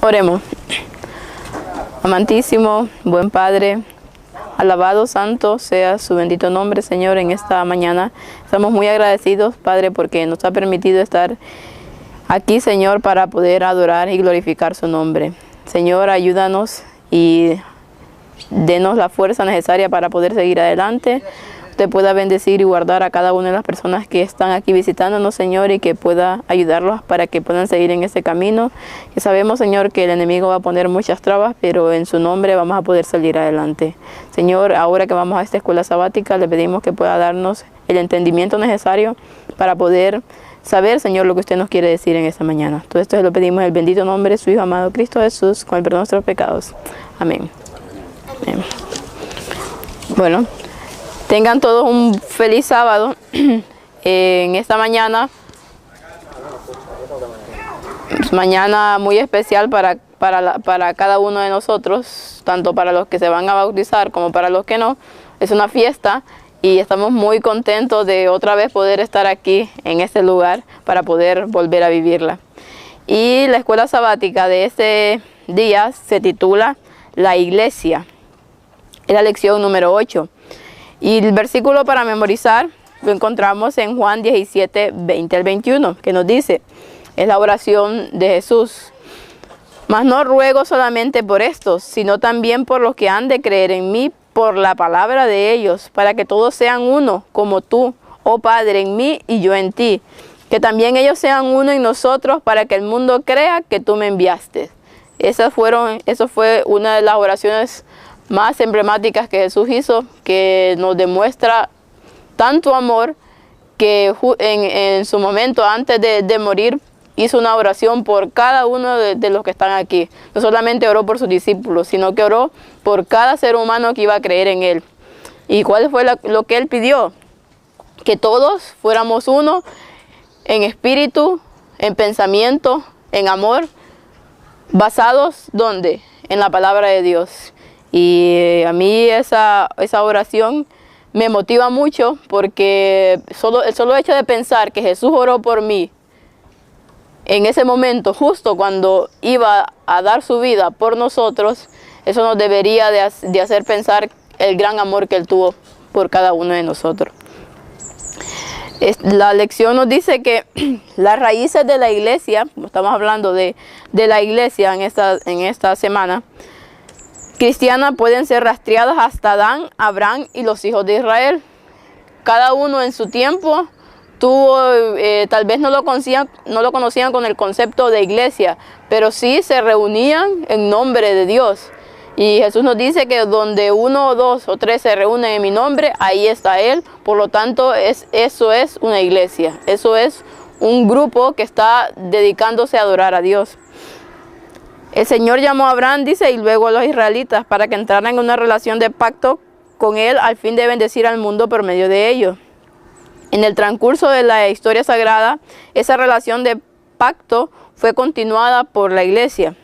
Oremos. Amantísimo, buen Padre, alabado, santo sea su bendito nombre, Señor, en esta mañana. Estamos muy agradecidos, Padre, porque nos ha permitido estar aquí, Señor, para poder adorar y glorificar su nombre. Señor, ayúdanos y denos la fuerza necesaria para poder seguir adelante. Usted pueda bendecir y guardar a cada una de las personas que están aquí visitándonos, Señor, y que pueda ayudarlos para que puedan seguir en ese camino. Que sabemos, Señor, que el enemigo va a poner muchas trabas, pero en su nombre vamos a poder salir adelante. Señor, ahora que vamos a esta escuela sabática, le pedimos que pueda darnos el entendimiento necesario para poder saber, Señor, lo que usted nos quiere decir en esta mañana. Todo esto se lo pedimos en el bendito nombre de su Hijo amado Cristo Jesús, con el perdón de nuestros pecados. Amén. Amén. Bueno, tengan todos un feliz sábado. En esta mañana, mañana muy especial para cada uno de nosotros, tanto para los que se van a bautizar como para los que no. Es una fiesta y estamos muy contentos de otra vez poder estar aquí en este lugar para poder volver a vivirla. Y la escuela sabática de este día se titula La Iglesia. Es la lección número 8. Y el versículo para memorizar lo encontramos en Juan 17, 20 al 21, que nos dice, es la oración de Jesús. Mas no ruego solamente por estos, sino también por los que han de creer en mí por la palabra de ellos, para que todos sean uno, como tú, oh Padre, en mí y yo en ti. Que también ellos sean uno en nosotros, para que el mundo crea que tú me enviaste. Eso fue una de las oraciones más emblemáticas que Jesús hizo, que nos demuestra tanto amor que en su momento antes de morir hizo una oración por cada uno de los que están aquí. No solamente oró por sus discípulos, sino que oró por cada ser humano que iba a creer en él. ¿Y cuál fue lo que él pidió? Que todos fuéramos uno en espíritu, en pensamiento, en amor, basados ¿dónde? En la palabra de Dios. Y a mí esa oración me motiva mucho porque el solo hecho de pensar que Jesús oró por mí en ese momento, justo cuando iba a dar su vida por nosotros, eso nos debería de hacer pensar el gran amor que Él tuvo por cada uno de nosotros. La lección nos dice que las raíces de la iglesia, estamos hablando de la iglesia en esta semana, cristianas pueden ser rastreadas hasta Adán, Abraham y los hijos de Israel. Cada uno en su tiempo tuvo, tal vez no lo conocían con el concepto de iglesia, pero sí se reunían en nombre de Dios. Y Jesús nos dice que donde 1 o 2 o 3 se reúnen en mi nombre, ahí está Él. Por lo tanto, eso es una iglesia. Eso es un grupo que está dedicándose a adorar a Dios. El Señor llamó a Abraham, dice, y luego a los israelitas para que entraran en una relación de pacto con Él al fin de bendecir al mundo por medio de ellos. En el transcurso de la historia sagrada, esa relación de pacto fue continuada por la iglesia.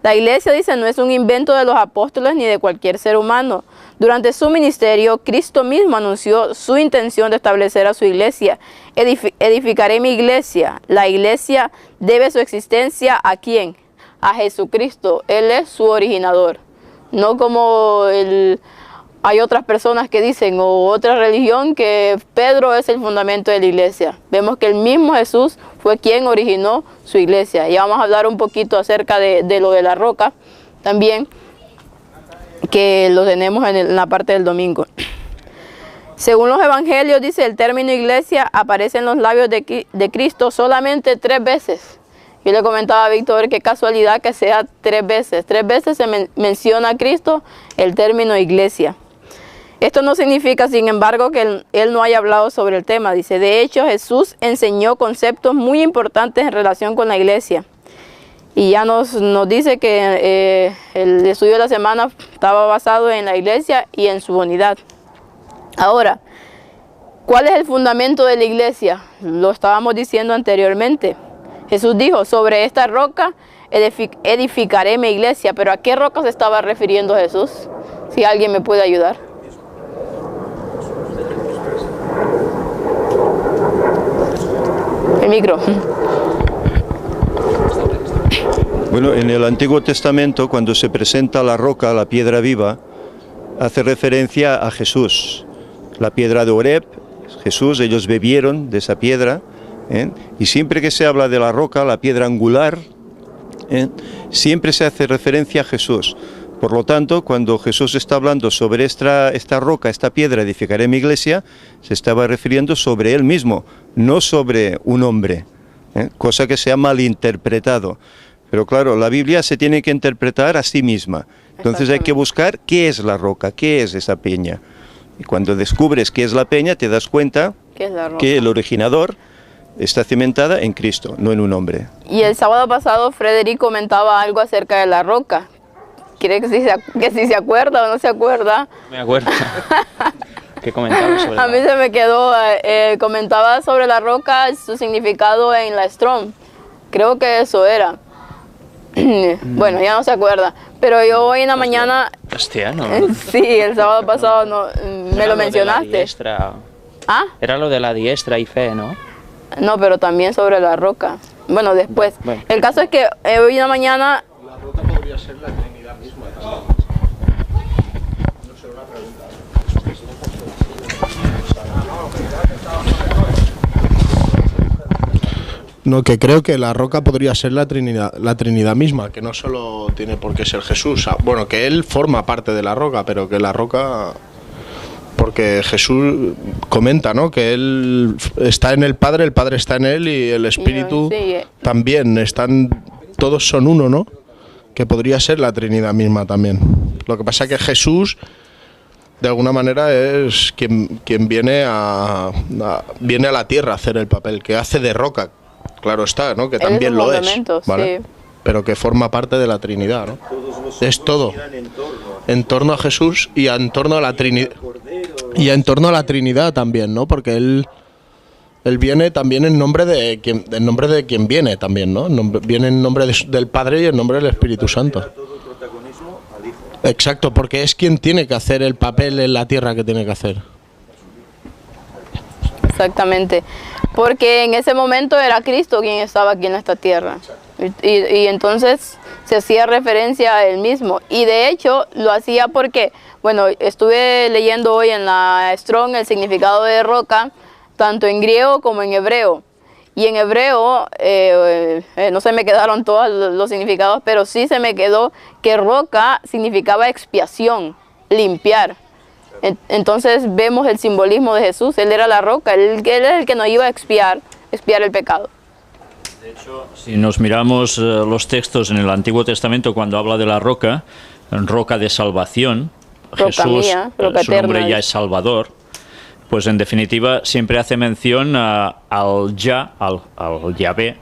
La iglesia, dice, no es un invento de los apóstoles ni de cualquier ser humano. Durante su ministerio, Cristo mismo anunció su intención de establecer a su iglesia. Edificaré mi iglesia. La iglesia debe su existencia ¿a quién? A Jesucristo. Él es su originador. No como hay otras personas que dicen, o otra religión, que Pedro es el fundamento de la iglesia. Vemos que el mismo Jesús fue quien originó su iglesia. Y vamos a hablar un poquito acerca de lo de la roca también, que lo tenemos en la parte del domingo. Según los evangelios, dice, el término iglesia aparece en los labios de Cristo solamente 3 veces. Yo le comentaba a Víctor que casualidad que sea 3 veces. 3 veces se menciona a Cristo el término iglesia. Esto no significa, sin embargo, que él no haya hablado sobre el tema. Dice, de hecho, Jesús enseñó conceptos muy importantes en relación con la iglesia. Y ya nos dice que el estudio de la semana estaba basado en la iglesia y en su unidad. Ahora, ¿cuál es el fundamento de la iglesia? Lo estábamos diciendo anteriormente. Jesús dijo, sobre esta roca edificaré mi iglesia. ¿Pero a qué roca se estaba refiriendo Jesús? Si alguien me puede ayudar. El micro. Bueno, en el Antiguo Testamento, cuando se presenta la roca, la piedra viva, hace referencia a Jesús. La piedra de Oreb, Jesús, ellos bebieron de esa piedra, y siempre que se habla de la roca, la piedra angular, siempre se hace referencia a Jesús. Por lo tanto, cuando Jesús está hablando sobre esta roca, esta piedra, edificaré mi iglesia, se estaba refiriendo sobre Él mismo, no sobre un hombre, cosa que se ha malinterpretado. Pero claro, la Biblia se tiene que interpretar a sí misma. Entonces hay que buscar qué es la roca, qué es esa peña. Y cuando descubres qué es la peña, te das cuenta que el originador está cimentada en Cristo, no en un hombre. Y el sábado pasado Frederick comentaba algo acerca de la roca. ¿Quiere que si se acuerda o no se acuerda? Me acuerdo. ¿Qué comentaba sobre A mí se me quedó, comentaba sobre la roca, su significado en la Strong. Creo que eso era. Bueno, ya no se acuerda. Pero yo hoy en la mañana... Hostia, ¿no? Sí, el sábado pasado no, me lo mencionaste. ¿Ah? Era lo de la diestra y fe, ¿no? No, pero también sobre la roca. Bueno, después. Bueno. El caso es que hoy en la mañana... La roca podría ser la Trinidad misma. No será una pregunta. No, que creo que la roca podría ser la Trinidad misma, que no solo tiene por qué ser Jesús. Bueno, que Él forma parte de la roca, pero que la roca... Porque Jesús comenta, ¿no?, que Él está en el Padre está en Él y el Espíritu también. Todos son uno, ¿no? Que podría ser la Trinidad misma también. Lo que pasa es que Jesús, de alguna manera, es quien viene a la tierra a hacer el papel, que hace de roca. Claro está, ¿no?, que también lo es, ¿vale? Sí. Pero que forma parte de la Trinidad, ¿no? Es todo. En torno a Jesús y en torno a la Trinidad. Y en torno a la Trinidad también, ¿no? Porque él viene también en nombre de quien viene también, ¿no? Viene en nombre del Padre y en nombre del Espíritu Santo. Exacto, porque es quien tiene que hacer el papel en la tierra que tiene que hacer. Exactamente, porque en ese momento era Cristo quien estaba aquí en esta tierra. Y entonces se hacía referencia a Él mismo. Y de hecho lo hacía porque, bueno, estuve leyendo hoy en la Strong el significado de roca, tanto en griego como en hebreo. Y en hebreo, no se me quedaron todos los significados, pero sí se me quedó que roca significaba expiación, limpiar. Entonces vemos el simbolismo de Jesús. Él era la roca, él es el que nos iba a expiar el pecado. De hecho, si nos miramos los textos en el Antiguo Testamento, cuando habla de la roca, roca de salvación, roca Jesús, mía, roca su nombre eterna, ya es Salvador, pues en definitiva siempre hace mención al Yahvé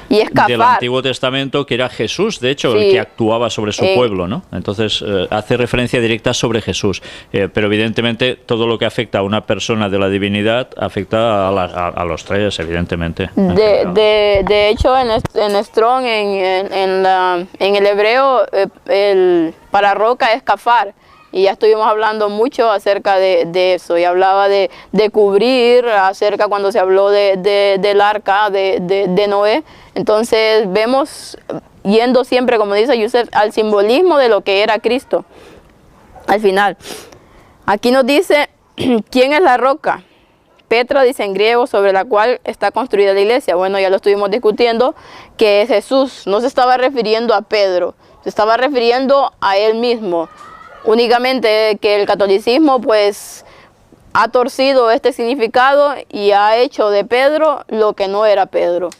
y escapar del Antiguo Testamento, que era Jesús, de hecho, el que actuaba sobre su pueblo, ¿no? Entonces hace referencia directa sobre Jesús, pero evidentemente todo lo que afecta a una persona de la divinidad afecta a los tres, evidentemente. De hecho, en Strong, en el hebreo, para roca es kafar. Y ya estuvimos hablando mucho acerca de eso, y hablaba de cubrir, acerca cuando se habló del arca de Noé. Entonces vemos, yendo siempre, como dice Yusef, al simbolismo de lo que era Cristo. Al final, aquí nos dice, ¿quién es la roca? Petra, dice en griego, sobre la cual está construida la iglesia. Bueno, ya lo estuvimos discutiendo, que es Jesús. No se estaba refiriendo a Pedro, se estaba refiriendo a Él mismo. Únicamente que el catolicismo pues ha torcido este significado y ha hecho de Pedro lo que no era Pedro.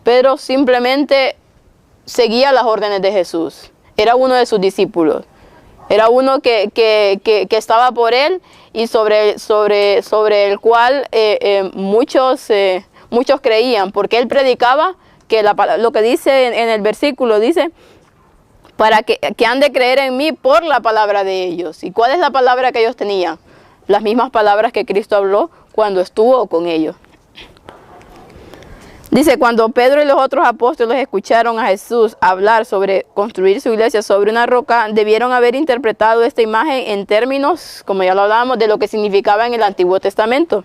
Pedro simplemente seguía las órdenes de Jesús. Era uno de sus discípulos. Era uno que estaba por él y sobre el cual muchos creían, porque él predicaba que lo que dice en el versículo dice, para que han de creer en mí por la palabra de ellos. ¿Y cuál es la palabra que ellos tenían? Las mismas palabras que Cristo habló cuando estuvo con ellos. Dice, cuando Pedro y los otros apóstoles escucharon a Jesús hablar sobre construir su iglesia sobre una roca, debieron haber interpretado esta imagen en términos, como ya lo hablábamos, de lo que significaba en el Antiguo Testamento.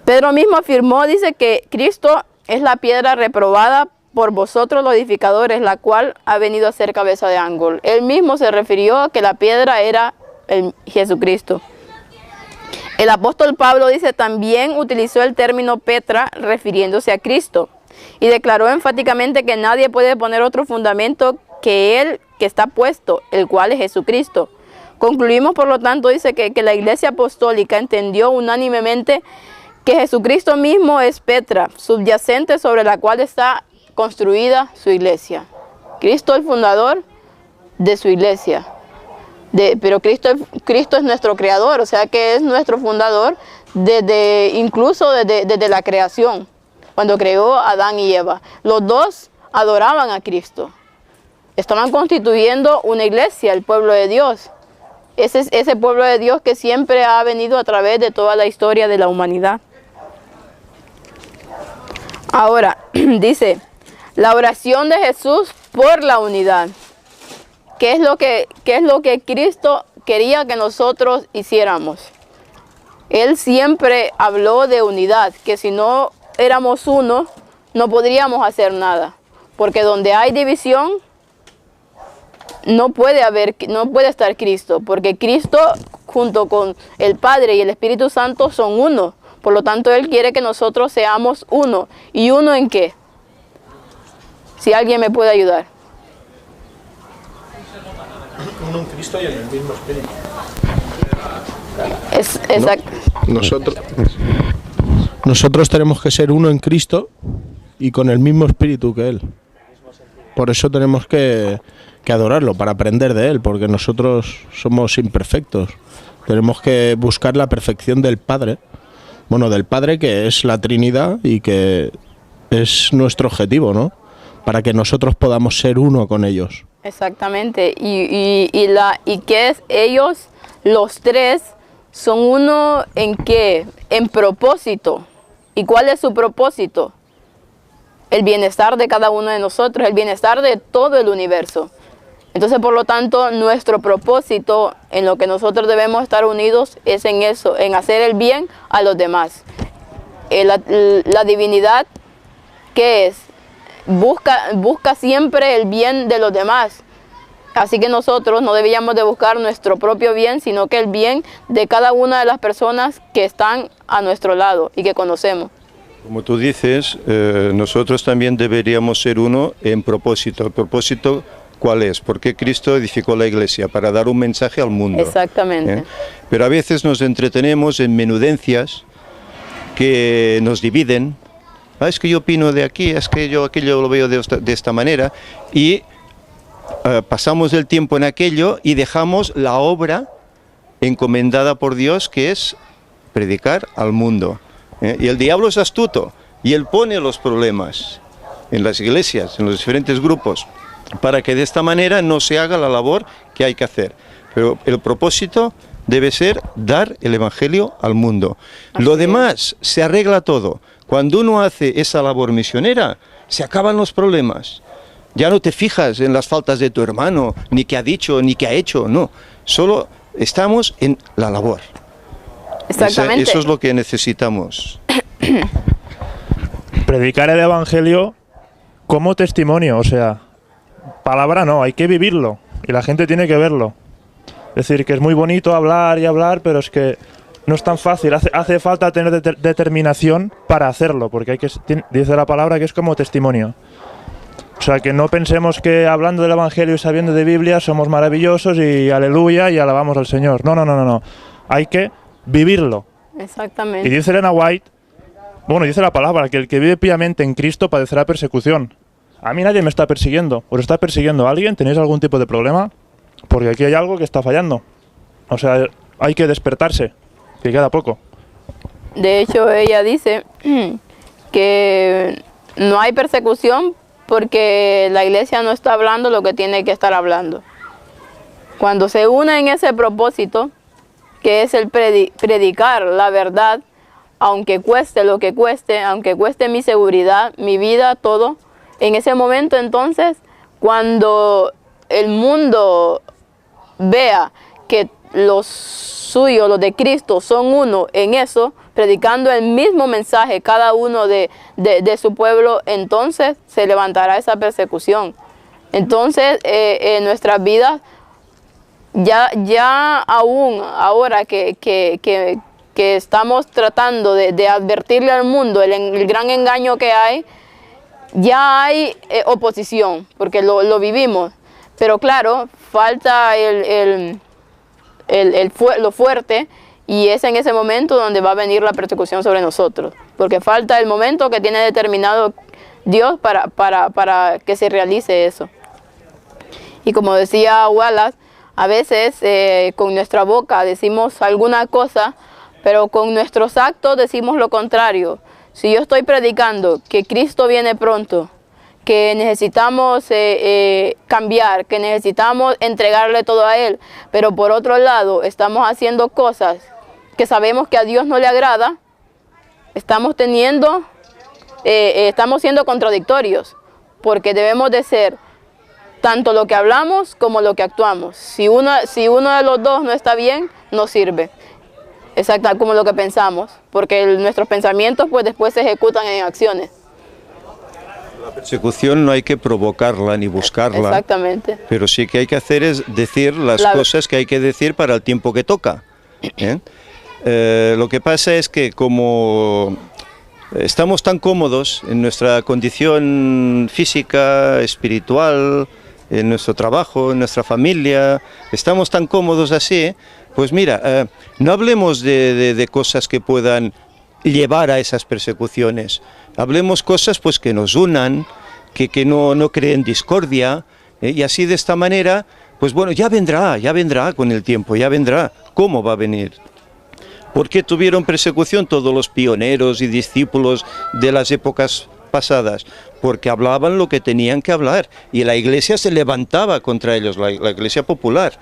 Pedro mismo afirmó, dice, que Cristo es la piedra reprobada por vosotros los edificadores, la cual ha venido a ser cabeza de ángulo. Él mismo se refirió a que la piedra era Jesucristo. El apóstol Pablo dice, también utilizó el término Petra refiriéndose a Cristo y declaró enfáticamente que nadie puede poner otro fundamento que él que está puesto, el cual es Jesucristo. Concluimos, por lo tanto, dice que la Iglesia Apostólica entendió unánimemente que Jesucristo mismo es Petra, subyacente sobre la cual está construida su Iglesia. Cristo el fundador de su Iglesia. Pero Cristo es nuestro creador, o sea que es nuestro fundador incluso desde la creación, cuando creó a Adán y Eva. Los dos adoraban a Cristo. Estaban constituyendo una iglesia, el pueblo de Dios. Ese pueblo de Dios que siempre ha venido a través de toda la historia de la humanidad. Ahora, dice, la oración de Jesús por la unidad. ¿Qué es lo que Cristo quería que nosotros hiciéramos? Él siempre habló de unidad, que si no éramos uno, no podríamos hacer nada. Porque donde hay división, no puede estar Cristo, porque Cristo junto con el Padre y el Espíritu Santo son uno. Por lo tanto, Él quiere que nosotros seamos uno. ¿Y uno en qué? Si alguien me puede ayudar. Uno en Cristo y en el mismo Espíritu. Exacto. Nosotros tenemos que ser uno en Cristo y con el mismo Espíritu que Él. Por eso tenemos que adorarlo, para aprender de Él, porque nosotros somos imperfectos. Tenemos que buscar la perfección del Padre. Bueno, del Padre, que es la Trinidad y que es nuestro objetivo, ¿no? Para que nosotros podamos ser uno con ellos. Exactamente. Y que es ellos, los tres, son uno en qué? En propósito. ¿Y cuál es su propósito? El bienestar de cada uno de nosotros, el bienestar de todo el universo. Entonces, por lo tanto, nuestro propósito en lo que nosotros debemos estar unidos es en eso, en hacer el bien a los demás. La divinidad, ¿qué es? Busca siempre el bien de los demás. Así que nosotros no deberíamos de buscar nuestro propio bien, sino que el bien de cada una de las personas que están a nuestro lado y que conocemos. Como tú dices, nosotros también deberíamos ser uno en propósito. ¿El propósito cuál es? ¿Por qué Cristo edificó la iglesia? Para dar un mensaje al mundo. Exactamente. Pero a veces nos entretenemos en menudencias que nos dividen. Es que yo opino de aquí, es que yo aquello lo veo de esta manera. Y pasamos el tiempo en aquello y dejamos la obra encomendada por Dios, que es predicar al mundo. Y el diablo es astuto y él pone los problemas en las iglesias, en los diferentes grupos, para que de esta manera no se haga la labor que hay que hacer. Pero el propósito debe ser dar el evangelio al mundo. Lo demás se arregla todo. Cuando uno hace esa labor misionera, se acaban los problemas. Ya no te fijas en las faltas de tu hermano, ni qué ha dicho, ni qué ha hecho, no. Solo estamos en la labor. Exactamente. Eso es lo que necesitamos. Predicar el evangelio como testimonio, o sea, palabra no, hay que vivirlo y la gente tiene que verlo. Es decir, que es muy bonito hablar y hablar, pero es que no es tan fácil, hace falta tener determinación para hacerlo, porque dice la palabra que es como testimonio. O sea, que no pensemos que hablando del evangelio y sabiendo de Biblia somos maravillosos y aleluya y alabamos al Señor. No. Hay que vivirlo. Exactamente. Y dice Elena White, bueno, dice la palabra, que el que vive piamente en Cristo padecerá persecución. A mí nadie me está persiguiendo. ¿Os está persiguiendo alguien? ¿Tenéis algún tipo de problema? Porque aquí hay algo que está fallando. O sea, hay que despertarse, que queda poco. De hecho, ella dice que no hay persecución porque la iglesia no está hablando lo que tiene que estar hablando. Cuando se une en ese propósito, que es el predicar la verdad, aunque cueste lo que cueste, aunque cueste mi seguridad, mi vida, todo, en ese momento entonces, cuando el mundo vea que los suyos, los de Cristo, son uno en eso, predicando el mismo mensaje, cada uno de su pueblo, entonces se levantará esa persecución. Entonces, en nuestras vidas, ya aún ahora que estamos tratando de advertirle al mundo el gran engaño que hay, ya hay oposición, porque lo vivimos. Pero claro, falta lo fuerte, y es en ese momento donde va a venir la persecución sobre nosotros, porque falta el momento que tiene determinado Dios para que se realice eso. Y como decía Wallace, a veces con nuestra boca decimos alguna cosa, pero con nuestros actos decimos lo contrario. Si yo estoy predicando que Cristo viene pronto, que necesitamos cambiar, que necesitamos entregarle todo a Él, pero por otro lado estamos haciendo cosas que sabemos que a Dios no le agrada, estamos siendo contradictorios, porque debemos de ser tanto lo que hablamos como lo que actuamos. Si uno de los dos no está bien, no sirve. Exacto, como lo que pensamos, porque nuestros pensamientos pues después se ejecutan en acciones. La persecución no hay que provocarla ni buscarla. Exactamente. Pero sí que hay que hacer es decir las cosas que hay que decir para el tiempo que toca. Lo que pasa es que como estamos tan cómodos en nuestra condición física, espiritual, en nuestro trabajo, en nuestra familia, estamos tan cómodos así, pues mira, no hablemos de cosas que puedan llevar a esas persecuciones. Hablemos cosas pues que nos unan, que no creen discordia, y así de esta manera, pues bueno, ya vendrá con el tiempo, ya vendrá. ¿Cómo va a venir? ¿Por qué tuvieron persecución todos los pioneros y discípulos de las épocas pasadas? Porque hablaban lo que tenían que hablar, y la iglesia se levantaba contra ellos, la iglesia popular.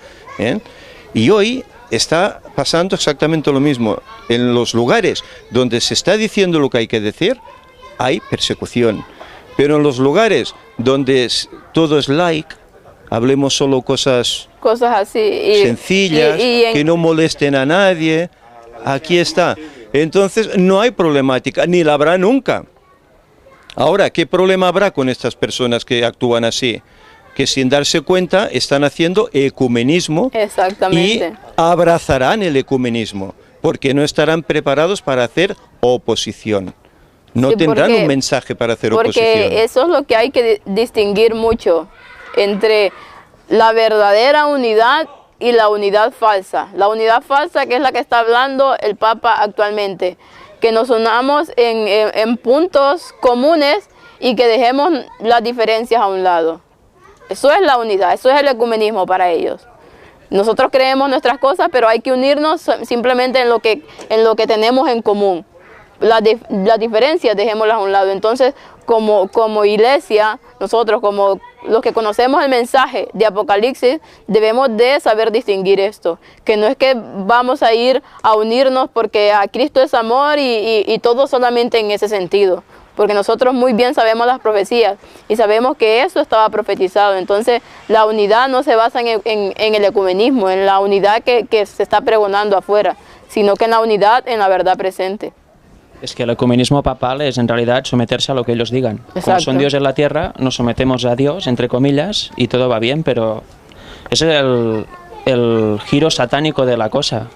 Y hoy está pasando exactamente lo mismo. En los lugares donde se está diciendo lo que hay que decir, hay persecución. Pero en los lugares donde todo es like, hablemos solo cosas así, sencillas, que no molesten a nadie, aquí está. Entonces no hay problemática, ni la habrá nunca. Ahora, ¿qué problema habrá con estas personas que actúan así? Que sin darse cuenta están haciendo ecumenismo. Exactamente. Y abrazarán el ecumenismo, porque no estarán preparados para hacer oposición. No tendrán un mensaje para hacer oposición. Porque eso es lo que hay que distinguir mucho entre la verdadera unidad y la unidad falsa. La unidad falsa, que es la que está hablando el Papa actualmente, que nos unamos en puntos comunes y que dejemos las diferencias a un lado. Eso es la unidad, eso es el ecumenismo para ellos. Nosotros creemos nuestras cosas, pero hay que unirnos simplemente en lo que tenemos en común. Las diferencias dejémoslas a un lado. Entonces, como iglesia, nosotros como los que conocemos el mensaje de Apocalipsis, debemos de saber distinguir esto. Que no es que vamos a ir a unirnos porque a Cristo es amor y todo solamente en ese sentido. Porque nosotros muy bien sabemos las profecías y sabemos que eso estaba profetizado. Entonces, la unidad no se basa en el ecumenismo, en la unidad que se está pregonando afuera, sino que en la unidad, en la verdad presente. Es que el ecumenismo papal es en realidad someterse a lo que ellos digan. Exacto. Como son Dios en la tierra, nos sometemos a Dios, entre comillas, y todo va bien, pero ese es el giro satánico de la cosa.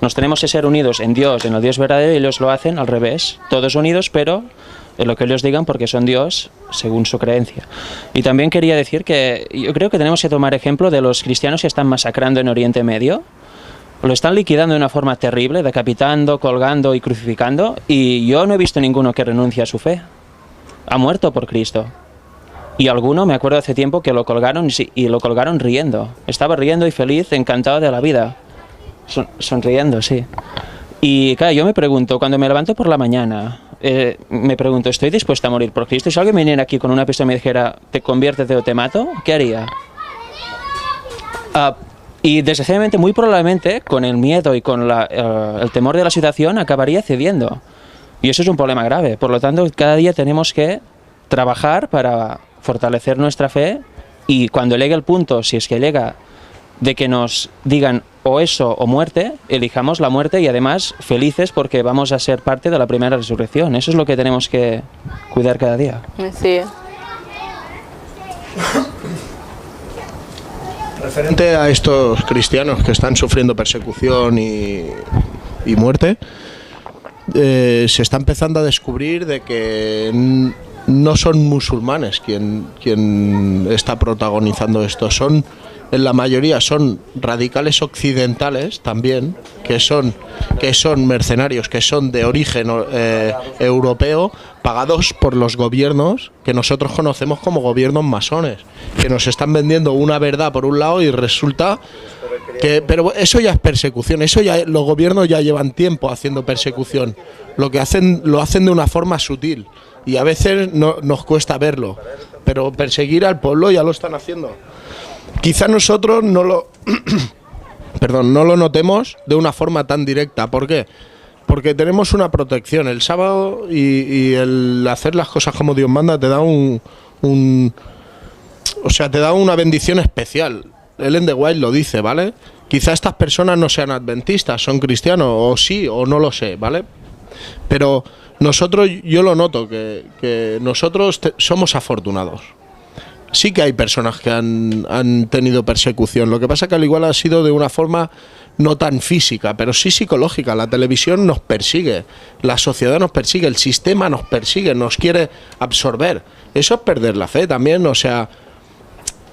Nos tenemos que ser unidos en Dios, en el Dios verdadero, y ellos lo hacen al revés. Todos unidos, pero en lo que ellos digan porque son Dios según su creencia. Y también quería decir que yo creo que tenemos que tomar ejemplo de los cristianos que están masacrando en Oriente Medio. Lo están liquidando de una forma terrible, decapitando, colgando y crucificando, y yo no he visto ninguno que renuncie a su fe. Ha muerto por Cristo. Y alguno, me acuerdo hace tiempo, que lo colgaron y lo colgaron riendo. Estaba riendo y feliz, encantado de la vida. Sonriendo, sí. Y claro, yo me pregunto, cuando me levanto por la mañana, me pregunto, ¿estoy dispuesto a morir por Cristo? Y si alguien me viniera aquí con una pistola y me dijera, ¿te conviértete o te mato? ¿Qué haría? Y desgraciadamente, muy probablemente, con el miedo y con el temor de la situación, acabaría cediendo. Y eso es un problema grave. Por lo tanto, cada día tenemos que trabajar para fortalecer nuestra fe, y cuando llegue el punto, si es que llega, de que nos digan o eso o muerte, elijamos la muerte y además felices porque vamos a ser parte de la primera resurrección. Eso es lo que tenemos que cuidar cada día. Sí. Referente a estos cristianos que están sufriendo persecución y muerte, se está empezando a descubrir de que no son musulmanes quien está protagonizando esto, en la mayoría son radicales occidentales también, que son mercenarios, que son de origen europeo, pagados por los gobiernos que nosotros conocemos como gobiernos masones, que nos están vendiendo una verdad por un lado y resulta que... Pero eso ya es persecución, los gobiernos ya llevan tiempo haciendo persecución, lo hacen de una forma sutil y a veces nos cuesta verlo, pero perseguir al pueblo ya lo están haciendo. Quizá nosotros no lo notemos de una forma tan directa. ¿Por qué? Porque tenemos una protección. El sábado y el hacer las cosas como Dios manda te da te da una bendición especial. Ellen de White lo dice, ¿vale? Quizá estas personas no sean adventistas, son cristianos, o sí, o no lo sé, ¿vale? Pero yo lo noto, que nosotros somos afortunados. Sí que hay personas que han tenido persecución, lo que pasa que al igual ha sido de una forma no tan física, pero sí psicológica. La televisión nos persigue, la sociedad nos persigue, el sistema nos persigue, nos quiere absorber. Eso es perder la fe también, o sea,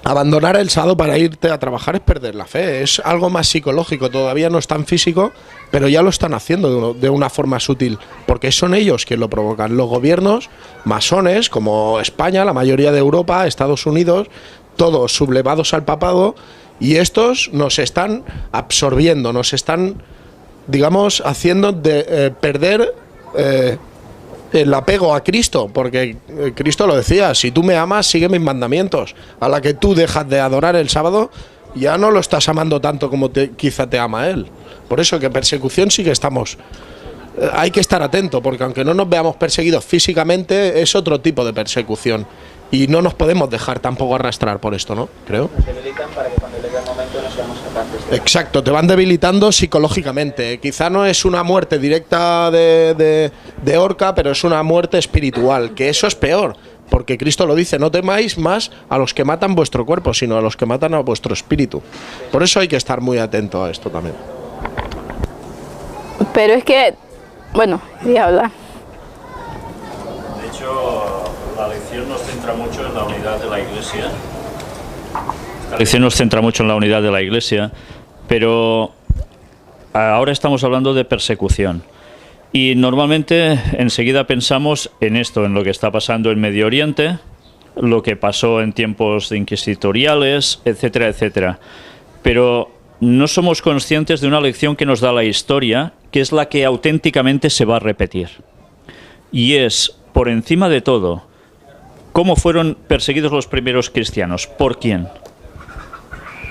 abandonar el sábado para irte a trabajar es perder la fe, es algo más psicológico, todavía no es tan físico, pero ya lo están haciendo de una forma sutil, porque son ellos quienes lo provocan. Los gobiernos masones, como España, la mayoría de Europa, Estados Unidos, todos sublevados al papado, y estos nos están absorbiendo, nos están, digamos, haciendo perder el apego a Cristo, porque Cristo lo decía: si tú me amas, sigue mis mandamientos. A la que tú dejas de adorar el sábado, ya no lo estás amando tanto como quizá te ama Él. Por eso que persecución sí que estamos. Hay que estar atento, porque aunque no nos veamos perseguidos físicamente, es otro tipo de persecución. Y no nos podemos dejar tampoco arrastrar por esto, ¿no? Creo. Nos debilitan para que cuando llegue el momento no seamos capaces de... Exacto, te van debilitando psicológicamente. Quizá no es una muerte directa de horca, pero es una muerte espiritual, que eso es peor. Porque Cristo lo dice: no temáis más a los que matan vuestro cuerpo, sino a los que matan a vuestro espíritu. Por eso hay que estar muy atento a esto también. Pero es que, bueno, quería hablar. De hecho, la lección nos centra mucho en la unidad de la Iglesia. La lección nos centra mucho en la unidad de la Iglesia, pero ahora estamos hablando de persecución. Y normalmente enseguida pensamos en esto, en lo que está pasando en Medio Oriente, lo que pasó en tiempos inquisitoriales, etcétera, etcétera. Pero no somos conscientes de una lección que nos da la historia, que es la que auténticamente se va a repetir. Y es, por encima de todo, ¿cómo fueron perseguidos los primeros cristianos? ¿Por quién?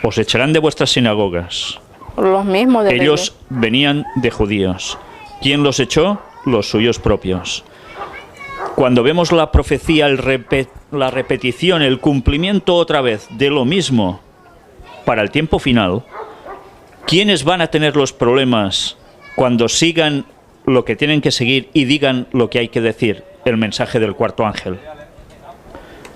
Os echarán de vuestras sinagogas. Por los mismos de Ellos venían de judíos. ¿Quién los echó? Los suyos propios. Cuando vemos la profecía, la repetición, el cumplimiento otra vez de lo mismo para el tiempo final, ¿quiénes van a tener los problemas cuando sigan lo que tienen que seguir y digan lo que hay que decir? El mensaje del cuarto ángel.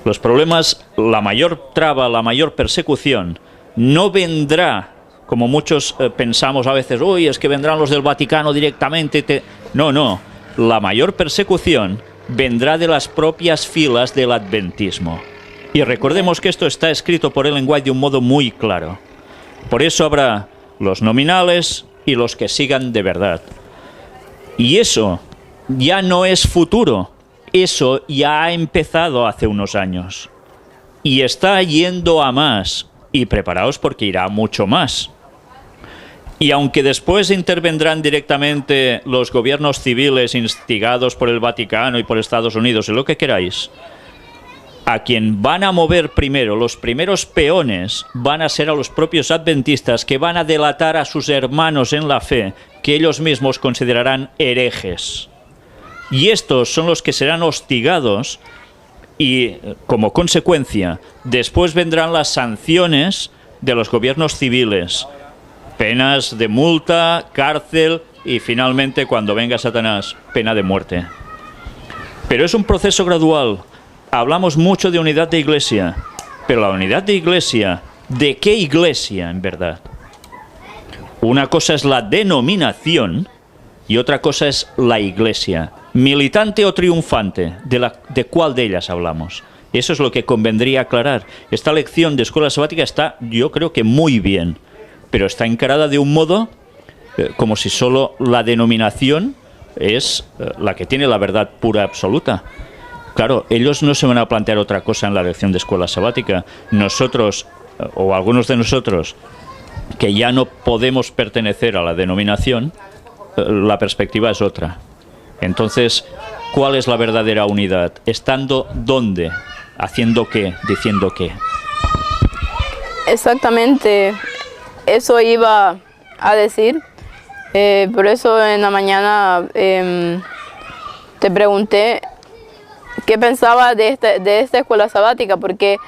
Los problemas, la mayor traba, la mayor persecución, no vendrá, como muchos pensamos a veces: uy, es que vendrán los del Vaticano directamente. No, la mayor persecución vendrá de las propias filas del adventismo. Y recordemos que esto está escrito por Ellen White de un modo muy claro. Por eso habrá los nominales y los que sigan de verdad. Y eso ya no es futuro. Eso ya ha empezado hace unos años. Y está yendo a más. Y preparaos porque irá mucho más. Y aunque después intervendrán directamente los gobiernos civiles instigados por el Vaticano y por Estados Unidos, y lo que queráis, a quien van a mover primero, los primeros peones, van a ser a los propios adventistas, que van a delatar a sus hermanos en la fe, que ellos mismos considerarán herejes. Y estos son los que serán hostigados y, como consecuencia, después vendrán las sanciones de los gobiernos civiles. penas de multa, cárcel y finalmente, cuando venga Satanás, pena de muerte. Pero es un proceso gradual. Hablamos mucho de unidad de iglesia, pero la unidad de iglesia, ¿de qué iglesia en verdad? Una cosa es la denominación y otra cosa es la iglesia. ¿Militante o triunfante? ¿De cuál de ellas hablamos? Eso es lo que convendría aclarar. Esta lección de escuela sabática está, yo creo que muy bien, pero está encarada de un modo como si solo la denominación es la que tiene la verdad pura absoluta. Claro, ellos no se van a plantear otra cosa en la lección de escuela sabática. Nosotros, o algunos de nosotros, que ya no podemos pertenecer a la denominación, la perspectiva es otra. Entonces, ¿cuál es la verdadera unidad? ¿Estando dónde? ¿Haciendo qué? ¿Diciendo qué? Exactamente, eso iba a decir. Por eso en la mañana te pregunté qué pensaba de esta escuela sabática, porque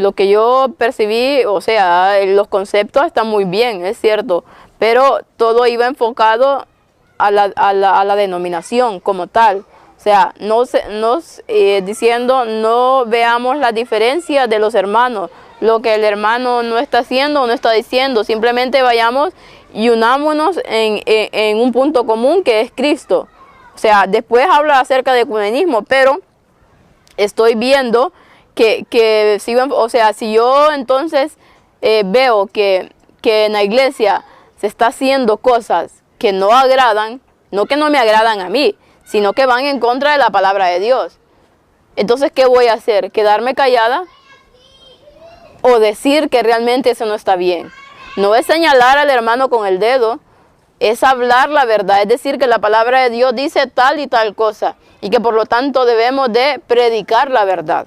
lo que yo percibí, o sea, los conceptos están muy bien, es cierto, pero todo iba enfocado a la denominación como tal. O sea, diciendo no veamos la diferencia de los hermanos, lo que el hermano no está haciendo o no está diciendo, simplemente vayamos y unámonos en un punto común que es Cristo. O sea, después habla acerca de ecumenismo, pero estoy viendo que si yo entonces veo que en la iglesia se está haciendo cosas que no agradan, no que no me agradan a mí, sino que van en contra de la palabra de Dios. Entonces, ¿qué voy a hacer? ¿Quedarme callada? ¿O decir que realmente eso no está bien? No es señalar al hermano con el dedo, es hablar la verdad, es decir que la palabra de Dios dice tal y tal cosa y que por lo tanto debemos de predicar la verdad.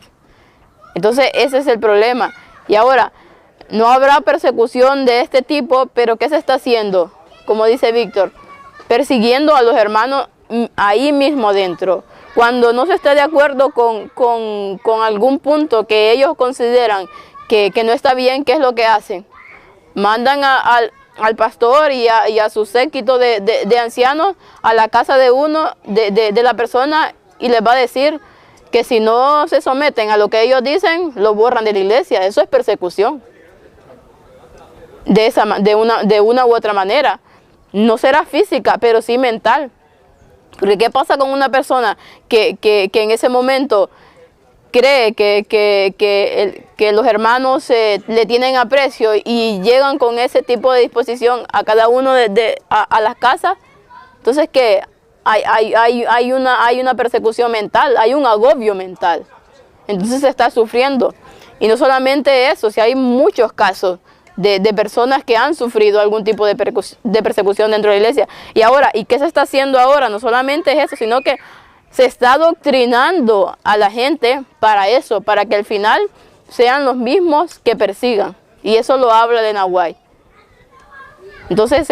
Entonces ese es el problema. Y ahora, no habrá persecución de este tipo, pero ¿qué se está haciendo? Como dice Víctor, persiguiendo a los hermanos ahí mismo dentro. Cuando no se está de acuerdo con algún punto que ellos consideran que no está bien, ¿qué es lo que hacen? Mandan al pastor y a su séquito de ancianos a la casa de uno, de la persona, y les va a decir que si no se someten a lo que ellos dicen, lo borran de la iglesia. Eso es persecución. De una u otra manera. No será física, pero sí mental. Porque ¿qué pasa con una persona que en ese momento cree que los hermanos le tienen aprecio y llegan con ese tipo de disposición a cada uno a las casas? Entonces, ¿qué? Hay una persecución mental, hay un agobio mental. Entonces se está sufriendo. Y no solamente eso, si hay muchos casos de personas que han sufrido algún tipo de persecución dentro de la iglesia. Y ahora, ¿y qué se está haciendo ahora? No solamente es eso, sino que se está adoctrinando a la gente para eso, para que al final sean los mismos que persigan. Y eso lo habla de Nahuay. Entonces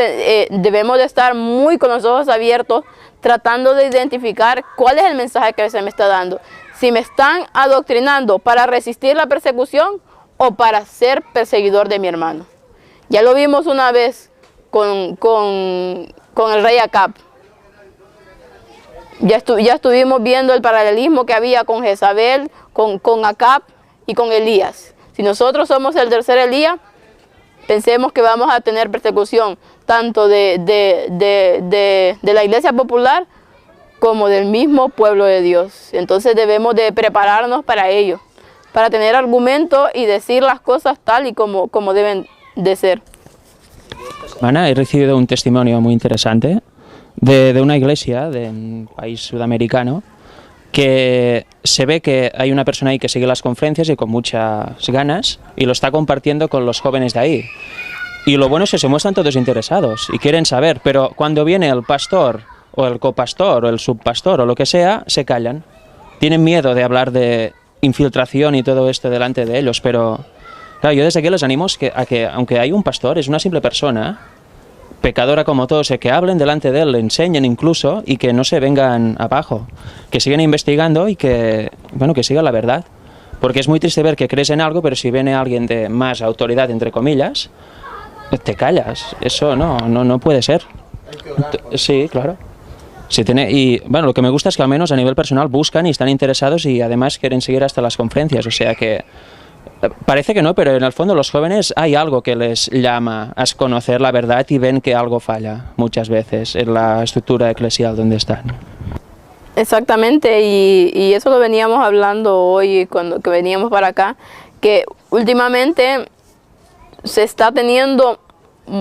debemos de estar muy con los ojos abiertos, tratando de identificar cuál es el mensaje que se me está dando. Si me están adoctrinando para resistir la persecución o para ser perseguidor de mi hermano. Ya lo vimos una vez con el rey Acab. Ya estuvimos viendo el paralelismo que había con Jezabel, con Acab y con Elías. Si nosotros somos el tercer Elías, pensemos que vamos a tener persecución tanto de la iglesia popular como del mismo pueblo de Dios. Entonces debemos de prepararnos para ello, para tener argumentos y decir las cosas tal y como deben de ser. Ana, he recibido un testimonio muy interesante de una iglesia de un país sudamericano, que se ve que hay una persona ahí que sigue las conferencias y con muchas ganas, y lo está compartiendo con los jóvenes de ahí. Y lo bueno es que se muestran todos interesados y quieren saber, pero cuando viene el pastor o el copastor o el subpastor o lo que sea, se callan. Tienen miedo de hablar de infiltración y todo esto delante de ellos, pero claro, yo desde aquí les animo a que aunque hay un pastor, es una simple persona, pecadora como todos, que hablen delante de él, le enseñen incluso, y que no se vengan abajo, que sigan investigando y que sigan la verdad. Porque es muy triste ver que crees en algo, pero si viene alguien de más autoridad, entre comillas, te callas. Eso no puede ser. Sí, claro. Y bueno, lo que me gusta es que al menos a nivel personal buscan y están interesados y además quieren seguir hasta las conferencias. O sea que parece que no, pero en el fondo los jóvenes hay algo que les llama a conocer la verdad y ven que algo falla muchas veces en la estructura eclesial donde están. Exactamente, y eso lo veníamos hablando hoy cuando que veníamos para acá, que últimamente se está teniendo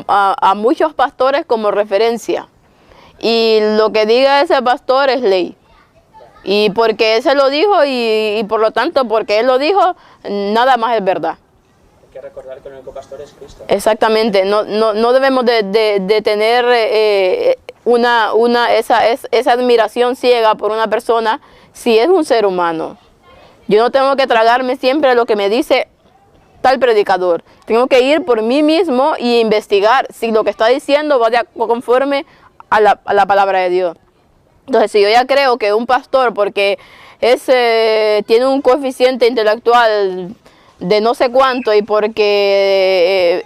a muchos pastores como referencia. Y lo que diga ese pastor es ley. Y porque él se lo dijo y por lo tanto porque él lo dijo, nada más es verdad. Hay que recordar que el único pastor es Cristo. Exactamente, no debemos de tener esa admiración ciega por una persona si es un ser humano. Yo no tengo que tragarme siempre lo que me dice tal predicador. Tengo que ir por mí mismo y investigar si lo que está diciendo va conforme a la palabra de Dios. Entonces, si yo ya creo que un pastor, porque tiene un coeficiente intelectual de no sé cuánto y porque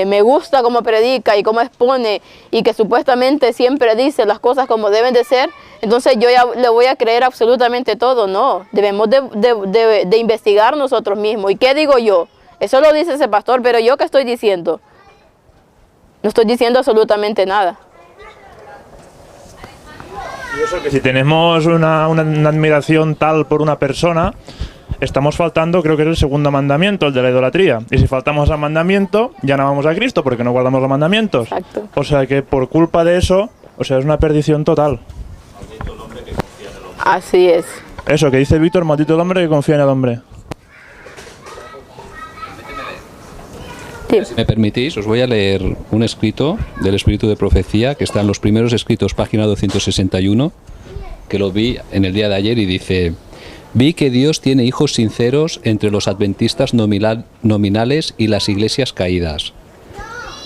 me gusta cómo predica y cómo expone y que supuestamente siempre dice las cosas como deben de ser, entonces yo ya le voy a creer absolutamente todo. No, debemos de investigar nosotros mismos. ¿Y qué digo yo? Eso lo dice ese pastor, pero ¿yo qué estoy diciendo? No estoy diciendo absolutamente nada. Y eso, que si tenemos una admiración tal por una persona, estamos faltando, creo que es el segundo mandamiento, el de la idolatría. Y si faltamos al mandamiento, ya no vamos a Cristo porque no guardamos los mandamientos. Exacto. O sea que por culpa de eso, o sea, es una perdición total. Maldito el hombre que confía en el hombre. Así es. Eso que dice Víctor, maldito el hombre que confía en el hombre. Sí. Si me permitís, os voy a leer un escrito del Espíritu de Profecía que está en los primeros escritos, página 261, que lo vi en el día de ayer y dice: vi que Dios tiene hijos sinceros entre los adventistas nominales y las iglesias caídas.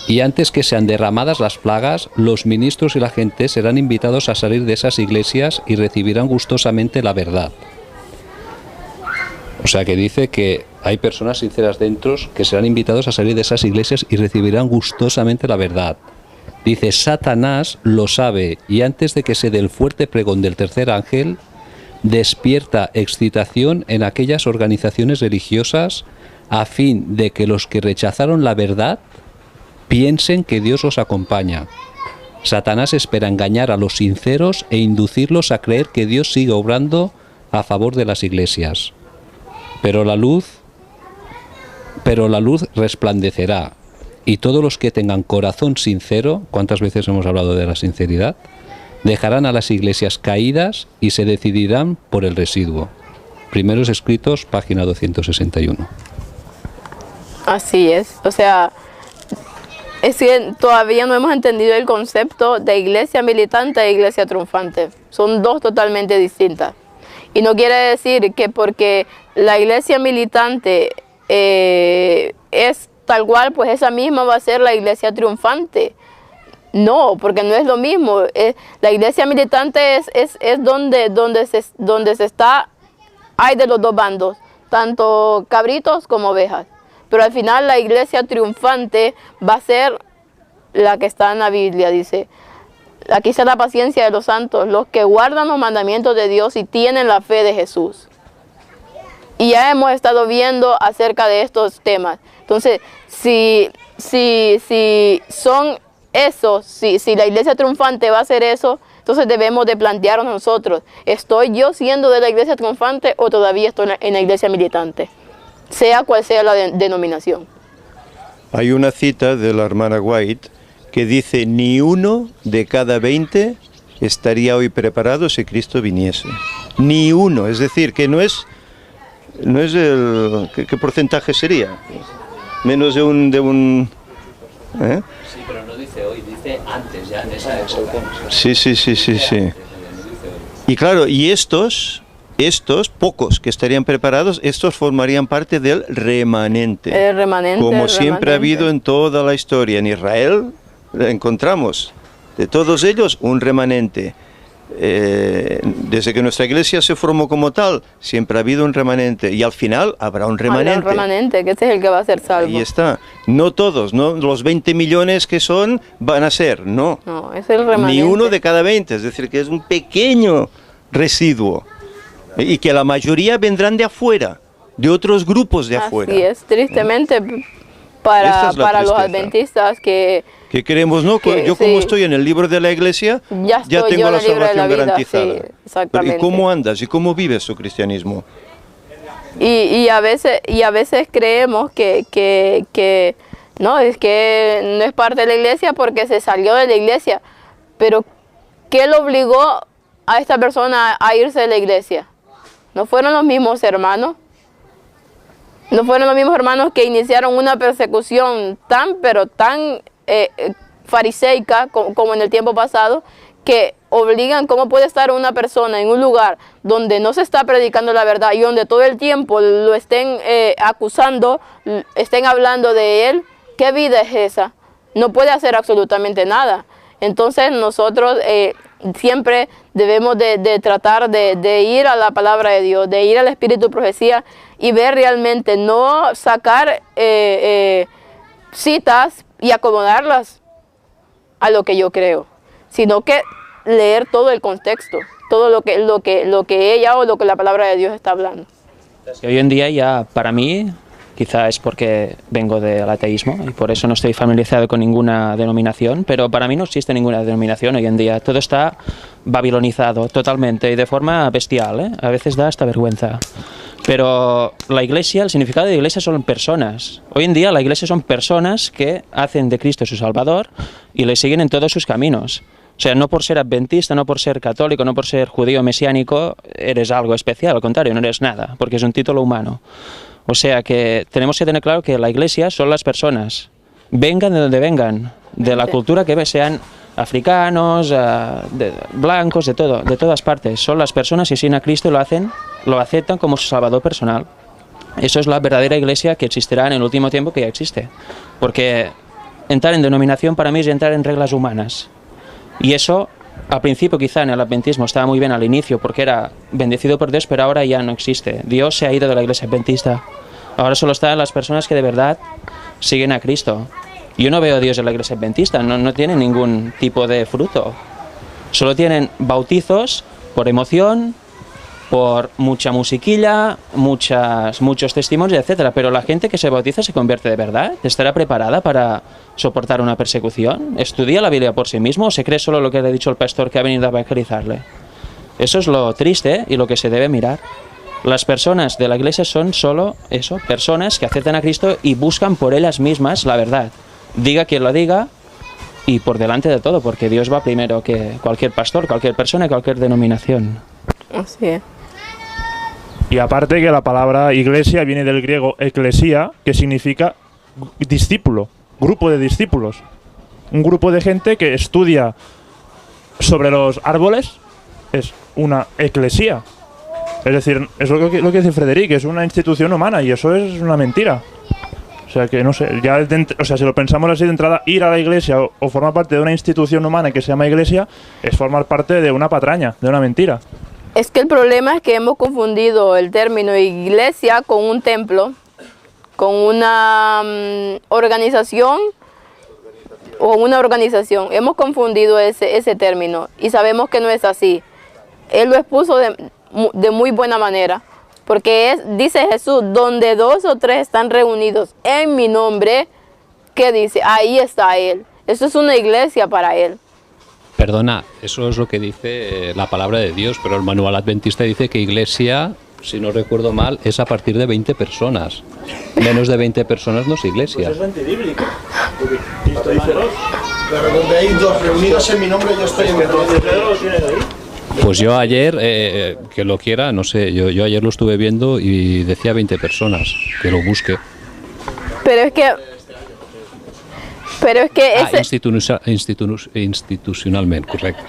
Y antes que sean derramadas las plagas, los ministros y la gente serán invitados a salir de esas iglesias y recibirán gustosamente la verdad. O sea que dice que hay personas sinceras dentro que serán invitados a salir de esas iglesias y recibirán gustosamente la verdad. Dice: Satanás lo sabe y antes de que se dé el fuerte pregón del tercer ángel, despierta excitación en aquellas organizaciones religiosas a fin de que los que rechazaron la verdad piensen que Dios los acompaña. Satanás espera engañar a los sinceros e inducirlos a creer que Dios sigue obrando a favor de las iglesias. Pero la luz resplandecerá y todos los que tengan corazón sincero, ¿cuántas veces hemos hablado de la sinceridad?, dejarán a las iglesias caídas y se decidirán por el residuo. Primeros escritos, página 261. Así es. O sea, es que todavía no hemos entendido el concepto de iglesia militante e iglesia triunfante. Son dos totalmente distintas. Y no quiere decir que porque la iglesia militante es tal cual, pues esa misma va a ser la iglesia triunfante. No, porque no es lo mismo. La iglesia militante es donde se está, hay de los dos bandos, tanto cabritos como ovejas. Pero al final la iglesia triunfante va a ser la que está en la Biblia, dice: aquí está la paciencia de los santos, los que guardan los mandamientos de Dios y tienen la fe de Jesús. Y ya hemos estado viendo acerca de estos temas. Entonces, si son esos, si la iglesia triunfante va a ser eso, entonces debemos de plantearnos nosotros: ¿estoy yo siendo de la iglesia triunfante o todavía estoy en la iglesia militante? Sea cual sea la denominación. Hay una cita de la hermana White que dice: ni uno de cada 20 estaría hoy preparado si Cristo viniese. Ni uno, es decir, que no es ¿qué porcentaje sería? Menos de un ¿eh? Sí, pero no dice hoy, dice antes, ya en esa época. Sí. Y claro, y estos pocos que estarían preparados, estos formarían parte del remanente. El remanente. Como siempre ha habido en toda la historia. En Israel encontramos de todos ellos un remanente. desde que nuestra iglesia se formó como tal, siempre ha habido un remanente y al final habrá un remanente. Habrá un remanente, que ese es el que va a ser salvo. Ahí está. No todos, no los 20 millones que son van a ser, no. No, es el remanente. Ni uno de cada 20, es decir, que es un pequeño residuo y que la mayoría vendrán de afuera, de otros grupos de afuera. Así es, tristemente Esta para es la los tristeza. adventistas que queremos, ¿no? Yo sí. como estoy en el libro de la iglesia, Ya estoy tengo yo en la el libro de la salvación vida, garantizada. sí, exactamente. ¿Y cómo andas? ¿Y cómo vives tu cristianismo? y a veces creemos que no, es que no es parte de la iglesia porque se salió de la iglesia. Pero ¿qué lo obligó a esta persona a irse de la iglesia? ¿No fueron los mismos hermanos? ¿No fueron los mismos hermanos que iniciaron una persecución tan fariseica como en el tiempo pasado, que obligan? ¿Cómo puede estar una persona en un lugar donde no se está predicando la verdad y donde todo el tiempo lo estén acusando, estén hablando de él? ¿Qué vida es esa? No puede hacer absolutamente nada. Entonces nosotros siempre debemos de tratar de ir a la palabra de Dios, de ir al Espíritu de Profecía y ver realmente, no sacar citas y acomodarlas a lo que yo creo, sino que leer todo el contexto, todo lo que ella o lo que la palabra de Dios está hablando. Y hoy en día ya, para mí, quizá es porque vengo del ateísmo y por eso no estoy familiarizado con ninguna denominación, pero para mí no existe ninguna denominación hoy en día. Todo está babilonizado totalmente y de forma bestial, ¿eh? A veces da hasta vergüenza. Pero la iglesia, el significado de iglesia son personas. Hoy en día la iglesia son personas que hacen de Cristo su Salvador y le siguen en todos sus caminos. O sea, no por ser adventista, no por ser católico, no por ser judío mesiánico, eres algo especial. Al contrario, no eres nada, porque es un título humano. O sea que tenemos que tener claro que la iglesia son las personas. Vengan de donde vengan, de la cultura que sean africanos, blancos, de todo, de todas partes. Son las personas y sin a Cristo lo aceptan como su salvador personal. Eso es la verdadera iglesia que existirá en el último tiempo, que ya existe. Porque entrar en denominación para mí es entrar en reglas humanas. Y eso, al principio quizá en el adventismo estaba muy bien al inicio porque era bendecido por Dios, pero ahora ya no existe. Dios se ha ido de la iglesia adventista. Ahora solo están las personas que de verdad siguen a Cristo. Yo no veo a Dios en la iglesia adventista, no tiene ningún tipo de fruto. Solo tienen bautizos por emoción, por mucha musiquilla, muchos testimonios, etcétera. Pero la gente que se bautiza se convierte de verdad. ¿Estará preparada para soportar una persecución? ¿Estudia la Biblia por sí mismo o se cree solo lo que le ha dicho el pastor que ha venido a evangelizarle? Eso es lo triste y lo que se debe mirar. Las personas de la iglesia son solo eso, personas que aceptan a Cristo y buscan por ellas mismas la verdad. Diga quien lo diga y por delante de todo, porque Dios va primero que cualquier pastor, cualquier persona, cualquier denominación. Así es. Y aparte que la palabra iglesia viene del griego eklesia, que significa discípulo, grupo de discípulos. Un grupo de gente que estudia sobre los árboles es una eclesía. Es decir, es lo que dice Frederic, es una institución humana y eso es una mentira. O sea que no sé, si lo pensamos así de entrada, ir a la iglesia o formar parte de una institución humana que se llama iglesia es formar parte de una patraña, de una mentira. Es que el problema es que hemos confundido el término iglesia con un templo, con una organización o una organización. Hemos confundido ese término y sabemos que no es así. Él lo expuso de muy buena manera, porque dice Jesús, donde 2 o 3 están reunidos en mi nombre, ¿qué dice? Ahí está Él. Eso es una iglesia para Él. Perdona, eso es lo que dice la palabra de Dios, pero el manual adventista dice que iglesia, si no recuerdo mal, es a partir de 20 personas. Menos de 20 personas no es iglesia. Pues es antibíblico. Porque Cristo dice dos. Pero donde hay 2 reunidos en mi nombre, yo estoy en medio. Pues yo ayer, que lo quiera, no sé, yo ayer lo estuve viendo y decía 20 personas, que lo busque. Pero es que institucionalmente, correcto.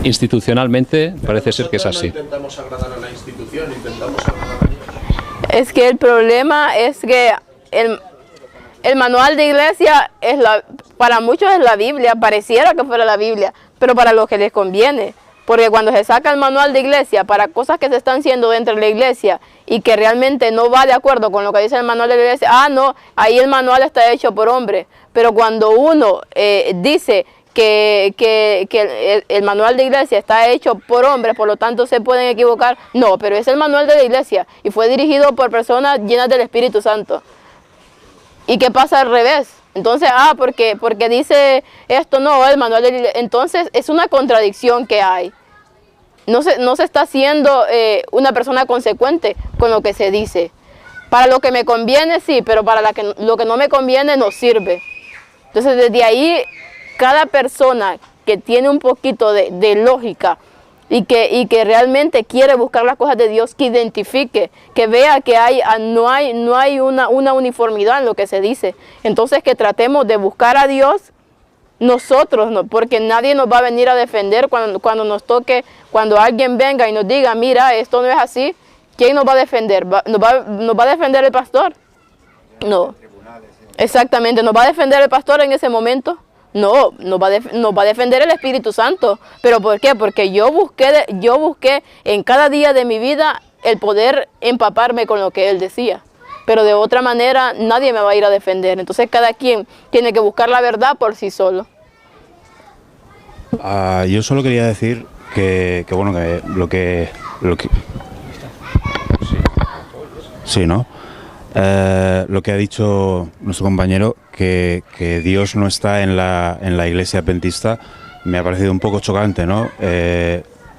Institucionalmente parece ser que es así. Intentamos agradar a la institución, intentamos agradar a Dios. Es que el problema es que el manual de iglesia para muchos es la Biblia, pareciera que fuera la Biblia, pero para los que les conviene. Porque cuando se saca el manual de iglesia para cosas que se están haciendo dentro de la iglesia y que realmente no va de acuerdo con lo que dice el manual de la iglesia, no, ahí el manual está hecho por hombres. Pero cuando uno dice que el manual de iglesia está hecho por hombres, por lo tanto se pueden equivocar, no, pero es el manual de la iglesia y fue dirigido por personas llenas del Espíritu Santo. ¿Y qué pasa al revés? Entonces, porque dice esto, no, el manual de la iglesia. Entonces es una contradicción que hay. No se está haciendo una persona consecuente con lo que se dice. Para lo que me conviene, sí, pero para lo que no me conviene no sirve. Entonces, desde ahí, cada persona que tiene un poquito de lógica y que realmente quiere buscar las cosas de Dios, que identifique, que vea que no hay una uniformidad en lo que se dice. Entonces, que tratemos de buscar a Dios nosotros, ¿no? Porque nadie nos va a venir a defender cuando nos toque, cuando alguien venga y nos diga, mira, esto no es así. ¿Quién nos va a defender? ¿Nos va a defender el pastor? No. Exactamente, ¿nos va a defender el pastor en ese momento? No, nos va a defender el Espíritu Santo. ¿Pero por qué? Porque yo busqué en cada día de mi vida el poder empaparme con lo que Él decía. Pero de otra manera nadie me va a ir a defender. Entonces cada quien tiene que buscar la verdad por sí solo. Yo solo quería decir que bueno, que lo que sí, ¿no? Lo que ha dicho nuestro compañero, que Dios no está en la iglesia adventista, me ha parecido un poco chocante, ¿no?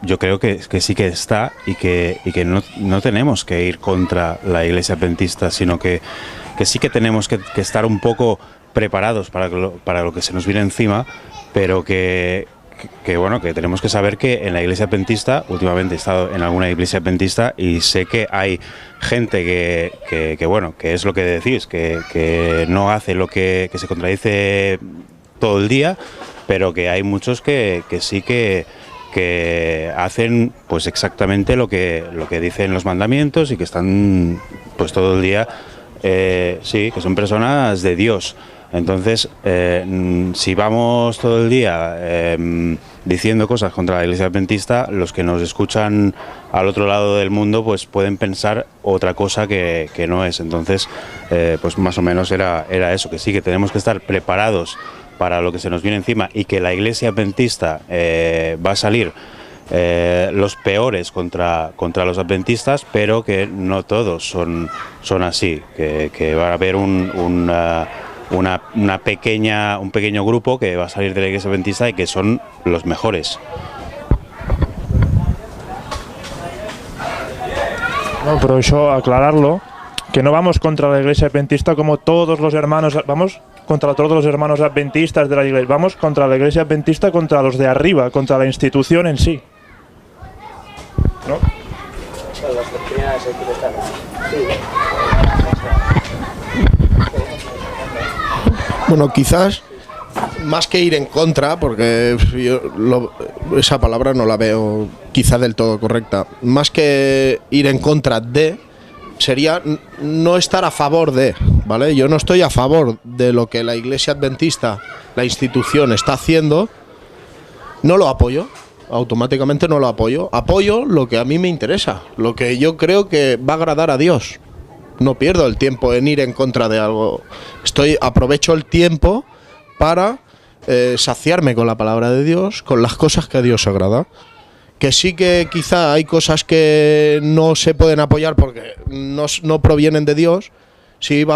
Yo creo que sí que está y que no tenemos que ir contra la iglesia adventista, sino que sí que tenemos que estar un poco preparados para lo que se nos viene encima, pero que bueno, que tenemos que saber que en la iglesia adventista, últimamente he estado en alguna iglesia adventista y sé que hay gente que bueno, que es lo que decís, que no hace lo que se contradice todo el día, pero que hay muchos que sí que hacen pues exactamente lo que dicen los mandamientos y que están pues todo el día, sí, que son personas de Dios. Entonces, si vamos todo el día diciendo cosas contra la iglesia adventista, los que nos escuchan al otro lado del mundo pues pueden pensar otra cosa que no es. Entonces, pues más o menos era eso, que sí, que tenemos que estar preparados para lo que se nos viene encima y que la iglesia adventista va a salir los peores contra los adventistas, pero que no todos son así, que va a haber un pequeño grupo que va a salir de la iglesia adventista y que son los mejores. No, pero eso aclararlo, que no vamos contra la iglesia adventista como todos los hermanos, vamos contra todos los hermanos adventistas de la iglesia, vamos contra la iglesia adventista, contra los de arriba, contra la institución en sí, ¿no? Bueno, quizás más que ir en contra, porque esa palabra no la veo quizá del todo correcta, más que ir en contra de, sería no estar a favor de, ¿vale? Yo no estoy a favor de lo que la iglesia adventista, la institución, está haciendo, no lo apoyo, automáticamente no lo apoyo, apoyo lo que a mí me interesa, lo que yo creo que va a agradar a Dios. No pierdo el tiempo en ir en contra de algo. Aprovecho el tiempo para saciarme con la palabra de Dios, con las cosas que a Dios agrada. Que sí que quizá hay cosas que no se pueden apoyar porque no provienen de Dios. Sí,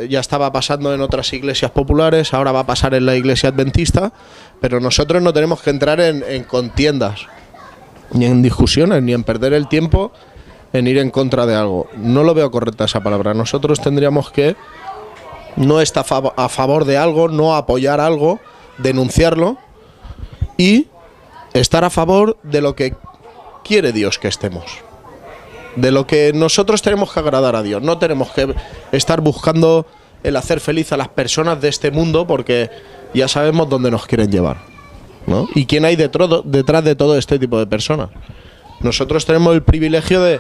ya estaba pasando en otras iglesias populares, ahora va a pasar en la iglesia adventista, pero nosotros no tenemos que entrar en contiendas, ni en discusiones, ni en perder el tiempo en ir en contra de algo. No lo veo correcta esa palabra. Nosotros tendríamos que no estar a favor de algo, no apoyar algo, denunciarlo y estar a favor de lo que quiere Dios que estemos. De lo que nosotros tenemos que agradar a Dios. No tenemos que estar buscando el hacer feliz a las personas de este mundo porque ya sabemos dónde nos quieren llevar, ¿no? Y quién hay detrás de todo este tipo de personas. Nosotros tenemos el privilegio de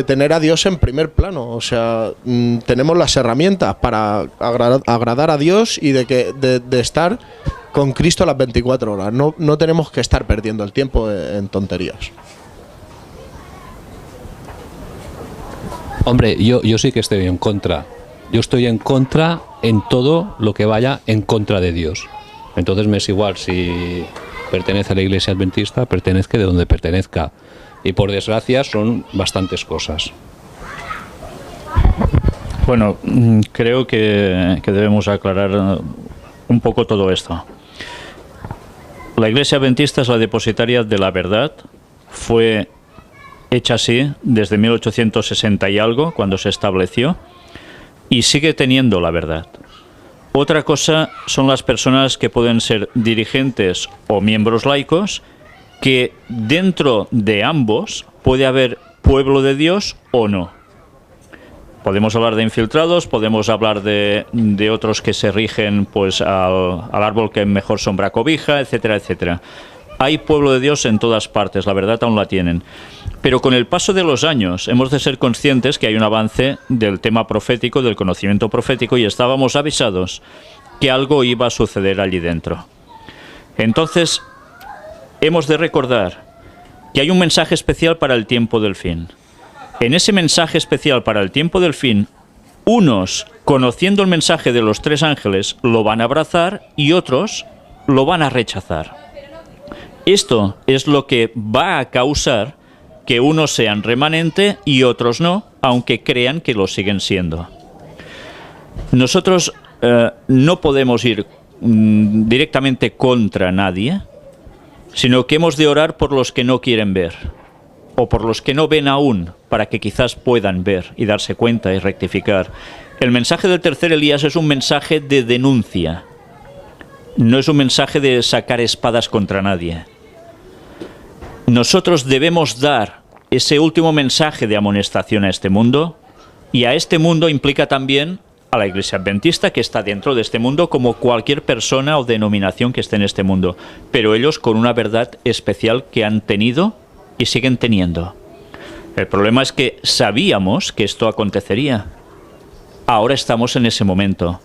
tener a Dios en primer plano, o sea, tenemos las herramientas para agradar a Dios y de estar con Cristo las 24 horas. No tenemos que estar perdiendo el tiempo en tonterías. Hombre, yo sí que estoy en contra. Yo estoy en contra en todo lo que vaya en contra de Dios. Entonces me es igual si pertenece a la Iglesia Adventista, pertenezca de donde pertenezca. Y por desgracia son bastantes cosas. Bueno, creo que debemos aclarar un poco todo esto. La Iglesia Adventista es la depositaria de la verdad. Fue hecha así desde 1860 y algo, cuando se estableció, y sigue teniendo la verdad. Otra cosa son las personas que pueden ser dirigentes o miembros laicos, que dentro de ambos puede haber pueblo de Dios o no. Podemos hablar de infiltrados, podemos hablar de otros que se rigen pues al árbol que mejor sombra cobija, etcétera, etcétera. Hay pueblo de Dios en todas partes, la verdad aún la tienen. Pero con el paso de los años hemos de ser conscientes que hay un avance del tema profético, del conocimiento profético, y estábamos avisados que algo iba a suceder allí dentro. Entonces, hemos de recordar que hay un mensaje especial para el tiempo del fin. En ese mensaje especial para el tiempo del fin, unos, conociendo el mensaje de los 3 ángeles, lo van a abrazar y otros lo van a rechazar. Esto es lo que va a causar que unos sean remanente y otros no, aunque crean que lo siguen siendo. Nosotros no podemos ir directamente contra nadie, sino que hemos de orar por los que no quieren ver, o por los que no ven aún, para que quizás puedan ver y darse cuenta y rectificar. El mensaje del tercer Elías es un mensaje de denuncia, no es un mensaje de sacar espadas contra nadie. Nosotros debemos dar ese último mensaje de amonestación a este mundo, y a este mundo implica también a la Iglesia Adventista, que está dentro de este mundo, como cualquier persona o denominación que esté en este mundo, pero ellos con una verdad especial que han tenido y siguen teniendo. El problema es que sabíamos que esto acontecería. Ahora estamos en ese momento,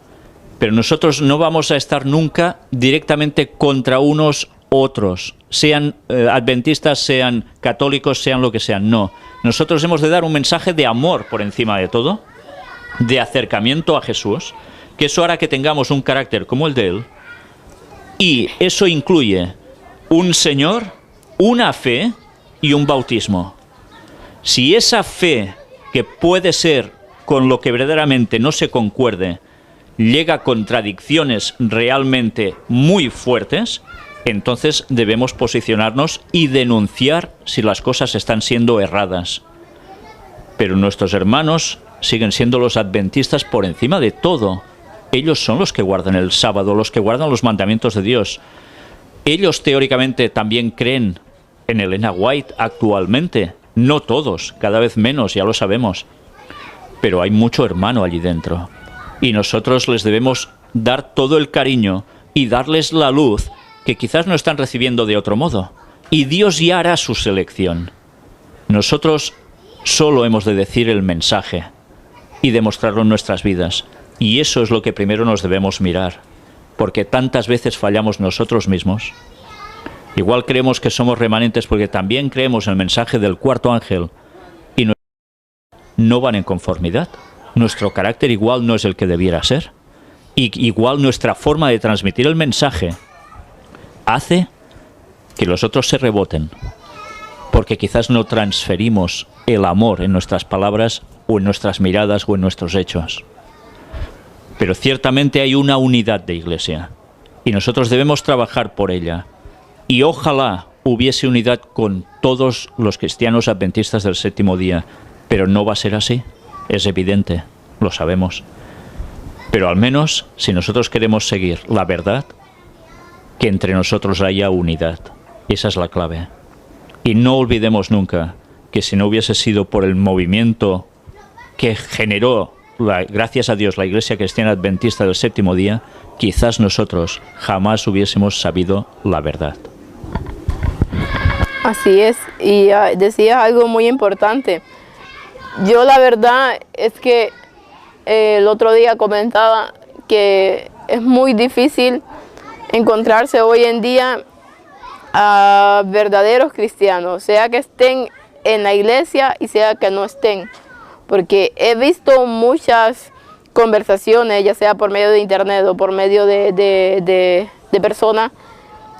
pero nosotros no vamos a estar nunca directamente contra unos otros, sean adventistas, sean católicos, sean lo que sean. No, nosotros hemos de dar un mensaje de amor por encima de todo, de acercamiento a Jesús, que eso hará que tengamos un carácter como el de Él, y eso incluye un Señor, una fe y un bautismo. Si esa fe, que puede ser con lo que verdaderamente no se concuerde, llega a contradicciones realmente muy fuertes, entonces debemos posicionarnos y denunciar si las cosas están siendo erradas. Pero nuestros hermanos siguen siendo los adventistas por encima de todo. Ellos son los que guardan el sábado, los que guardan los mandamientos de Dios. Ellos teóricamente también creen en Elena White actualmente. No todos, cada vez menos, ya lo sabemos. Pero hay mucho hermano allí dentro. Y nosotros les debemos dar todo el cariño y darles la luz que quizás no están recibiendo de otro modo. Y Dios ya hará su selección. Nosotros solo hemos de decir el mensaje y demostrarlo en nuestras vidas. Y eso es lo que primero nos debemos mirar, porque tantas veces fallamos nosotros mismos. Igual creemos que somos remanentes porque también creemos en el mensaje del cuarto ángel y no van en conformidad. Nuestro carácter igual no es el que debiera ser. Y igual nuestra forma de transmitir el mensaje hace que los otros se reboten, porque quizás no transferimos el amor en nuestras palabras o en nuestras miradas o en nuestros hechos. Pero ciertamente hay una unidad de iglesia y nosotros debemos trabajar por ella, y ojalá hubiese unidad con todos los cristianos adventistas del séptimo día, pero no va a ser así, es evidente, lo sabemos. Pero al menos, si nosotros queremos seguir la verdad, que entre nosotros haya unidad. Esa es la clave. Y no olvidemos nunca que si no hubiese sido por el movimiento que generó, gracias a Dios, la Iglesia Cristiana Adventista del séptimo día, quizás nosotros jamás hubiésemos sabido la verdad. Así es, y decías algo muy importante. Yo la verdad es que el otro día comentaba que es muy difícil encontrarse hoy en día a verdaderos cristianos, sea que estén en la iglesia y sea que no estén, porque he visto muchas conversaciones, ya sea por medio de internet o por medio de personas,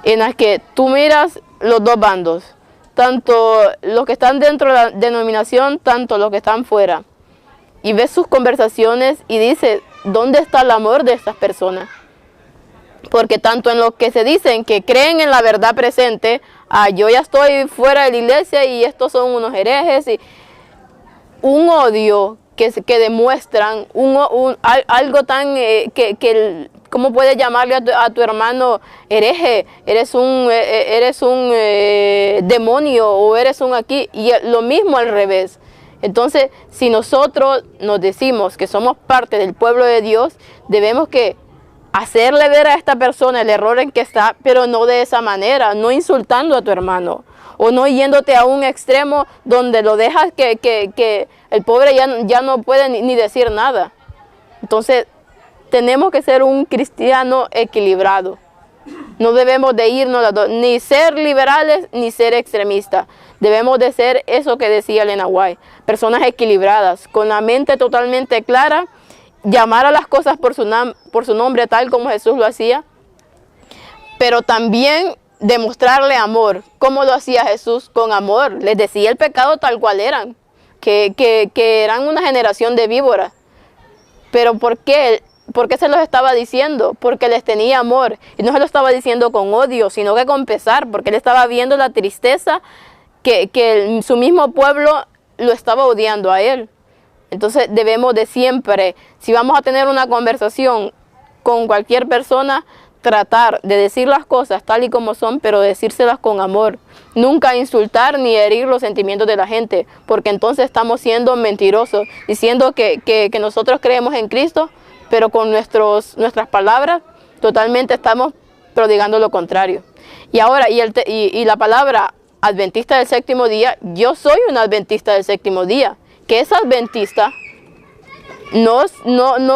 en las que tú miras los dos bandos, tanto los que están dentro de la denominación, tanto los que están fuera, y ves sus conversaciones y dices, ¿dónde está el amor de estas personas? Porque tanto en los que se dicen que creen en la verdad presente, yo ya estoy fuera de la iglesia y estos son unos herejes, y un odio que demuestran, algo tan ¿cómo puedes llamarle a tu hermano hereje? Eres un demonio, o eres un aquí, y lo mismo al revés. Entonces, si nosotros nos decimos que somos parte del pueblo de Dios, debemos que hacerle ver a esta persona el error en que está, pero no de esa manera, no insultando a tu hermano, o no yéndote a un extremo donde lo dejas que el pobre ya no puede ni decir nada. Entonces, tenemos que ser un cristiano equilibrado. No debemos de irnos ni ser liberales ni ser extremistas. Debemos de ser eso que decía Elena White, personas equilibradas, con la mente totalmente clara, llamar a las cosas por su nombre tal como Jesús lo hacía, pero también demostrarle amor. ¿Cómo lo hacía Jesús? Con amor. Les decía el pecado tal cual eran, que eran una generación de víboras. Pero ¿por qué? ¿Por qué se los estaba diciendo? Porque les tenía amor. Y no se lo estaba diciendo con odio, sino que con pesar, porque él estaba viendo la tristeza que su mismo pueblo lo estaba odiando a él. Entonces debemos de siempre, si vamos a tener una conversación con cualquier persona, tratar de decir las cosas tal y como son, pero decírselas con amor. Nunca insultar ni herir los sentimientos de la gente, porque entonces estamos siendo mentirosos, diciendo que nosotros creemos en Cristo, pero con nuestras palabras totalmente estamos prodigando lo contrario. Y ahora, y la palabra adventista del séptimo día, yo soy una adventista del séptimo día. Que es adventista no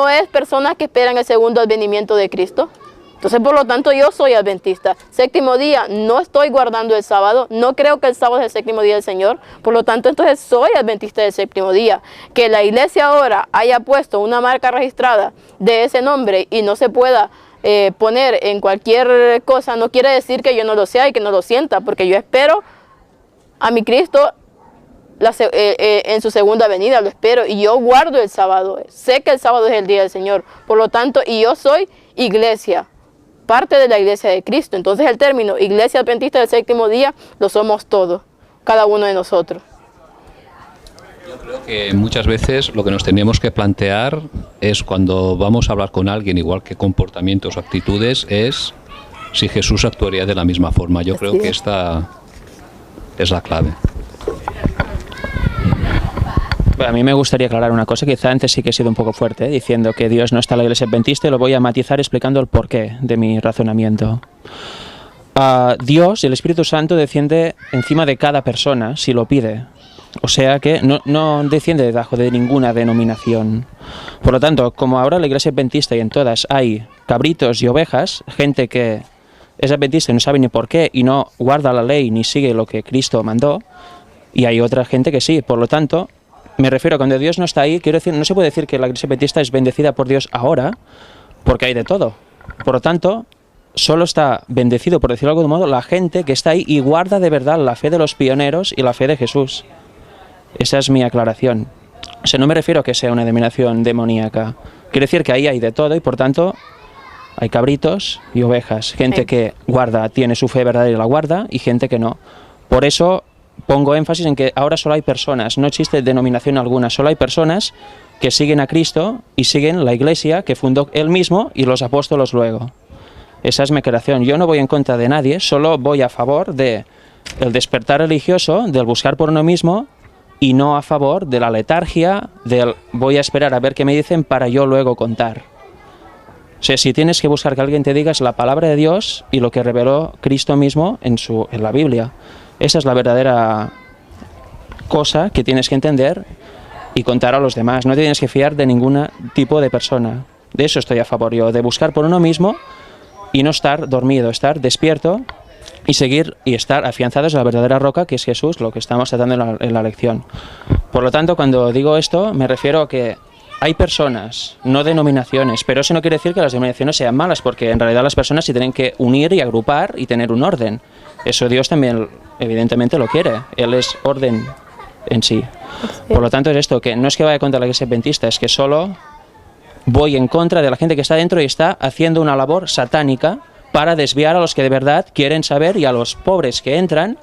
es persona que esperan el segundo advenimiento de Cristo. Entonces, por lo tanto, yo soy adventista. Séptimo día, no estoy guardando el sábado, no creo que el sábado es el séptimo día del Señor. Por lo tanto, entonces soy adventista del séptimo día. Que la iglesia ahora haya puesto una marca registrada de ese nombre y no se pueda poner en cualquier cosa, no quiere decir que yo no lo sea y que no lo sienta, porque yo espero a mi Cristo en su segunda venida, lo espero, y yo guardo el sábado, sé que el sábado es el día del Señor, por lo tanto, y yo soy iglesia, parte de la iglesia de Cristo. Entonces el término iglesia adventista del séptimo día lo somos todos, cada uno de nosotros. Yo creo que muchas veces lo que nos tenemos que plantear es, cuando vamos a hablar con alguien, igual que comportamientos o actitudes, es si Jesús actuaría de la misma forma. Yo creo que esta es la clave. A mí me gustaría aclarar una cosa, quizá antes sí que he sido un poco fuerte, diciendo que Dios no está en la iglesia adventista, y lo voy a matizar explicando el porqué de mi razonamiento. Dios, el Espíritu Santo, desciende encima de cada persona si lo pide. O sea que no desciende debajo de ninguna denominación. Por lo tanto, como ahora en la iglesia adventista y en todas hay cabritos y ovejas, gente que es adventista y no sabe ni por qué y no guarda la ley ni sigue lo que Cristo mandó, y hay otra gente que sí. Por lo tanto, me refiero a cuando Dios no está ahí, quiero decir, no se puede decir que la iglesia adventista es bendecida por Dios ahora, porque hay de todo. Por lo tanto, solo está bendecido, por decirlo de algún modo, la gente que está ahí y guarda de verdad la fe de los pioneros y la fe de Jesús. Esa es mi aclaración. O sea, no me refiero a que sea una denominación demoníaca. Quiero decir que ahí hay de todo y, por tanto, hay cabritos y ovejas. Gente que guarda, tiene su fe verdadera y la guarda, y gente que no. Por eso pongo énfasis en que ahora solo hay personas, no existe denominación alguna, solo hay personas que siguen a Cristo y siguen la iglesia que fundó Él mismo y los apóstolos luego. Esa es mi creación. Yo no voy en contra de nadie, solo voy a favor del despertar religioso, del buscar por uno mismo, y no a favor de la letargia, del voy a esperar a ver qué me dicen para yo luego contar. O sea, si tienes que buscar que alguien te diga, es la palabra de Dios y lo que reveló Cristo mismo en la Biblia. Esa es la verdadera cosa que tienes que entender y contar a los demás. No te tienes que fiar de ningún tipo de persona. De eso estoy a favor yo, de buscar por uno mismo y no estar dormido, estar despierto y seguir y estar afianzados en la verdadera roca, que es Jesús, lo que estamos tratando en la lección. Por lo tanto, cuando digo esto, me refiero a que hay personas, no denominaciones, pero eso no quiere decir que las denominaciones sean malas, porque en realidad las personas se tienen que unir y agrupar y tener un orden. Eso Dios también evidentemente lo quiere, Él es orden en sí. Por lo tanto es esto, que no es que vaya contra la Iglesia Adventista, es que solo voy en contra de la gente que está dentro y está haciendo una labor satánica para desviar a los que de verdad quieren saber y a los pobres que entran,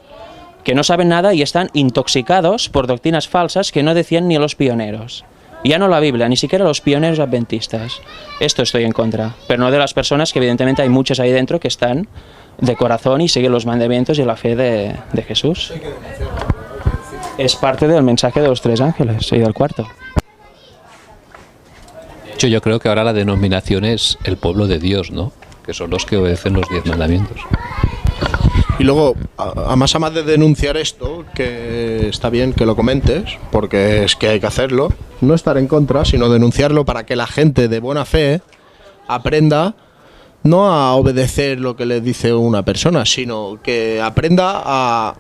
que no saben nada y están intoxicados por doctrinas falsas que no decían ni los pioneros. Ya no la Biblia, ni siquiera los pioneros adventistas. Esto estoy en contra, pero no de las personas que evidentemente hay muchas ahí dentro que están de corazón y siguen los mandamientos y la fe de Jesús. Es parte del mensaje de los 3 ángeles y del cuarto. Yo creo que ahora la denominación es el pueblo de Dios, ¿no? Que son los que obedecen los 10 mandamientos. Y luego, a más de denunciar esto, que está bien que lo comentes, porque es que hay que hacerlo, no estar en contra, sino denunciarlo para que la gente de buena fe aprenda no a obedecer lo que le dice una persona, sino que aprenda a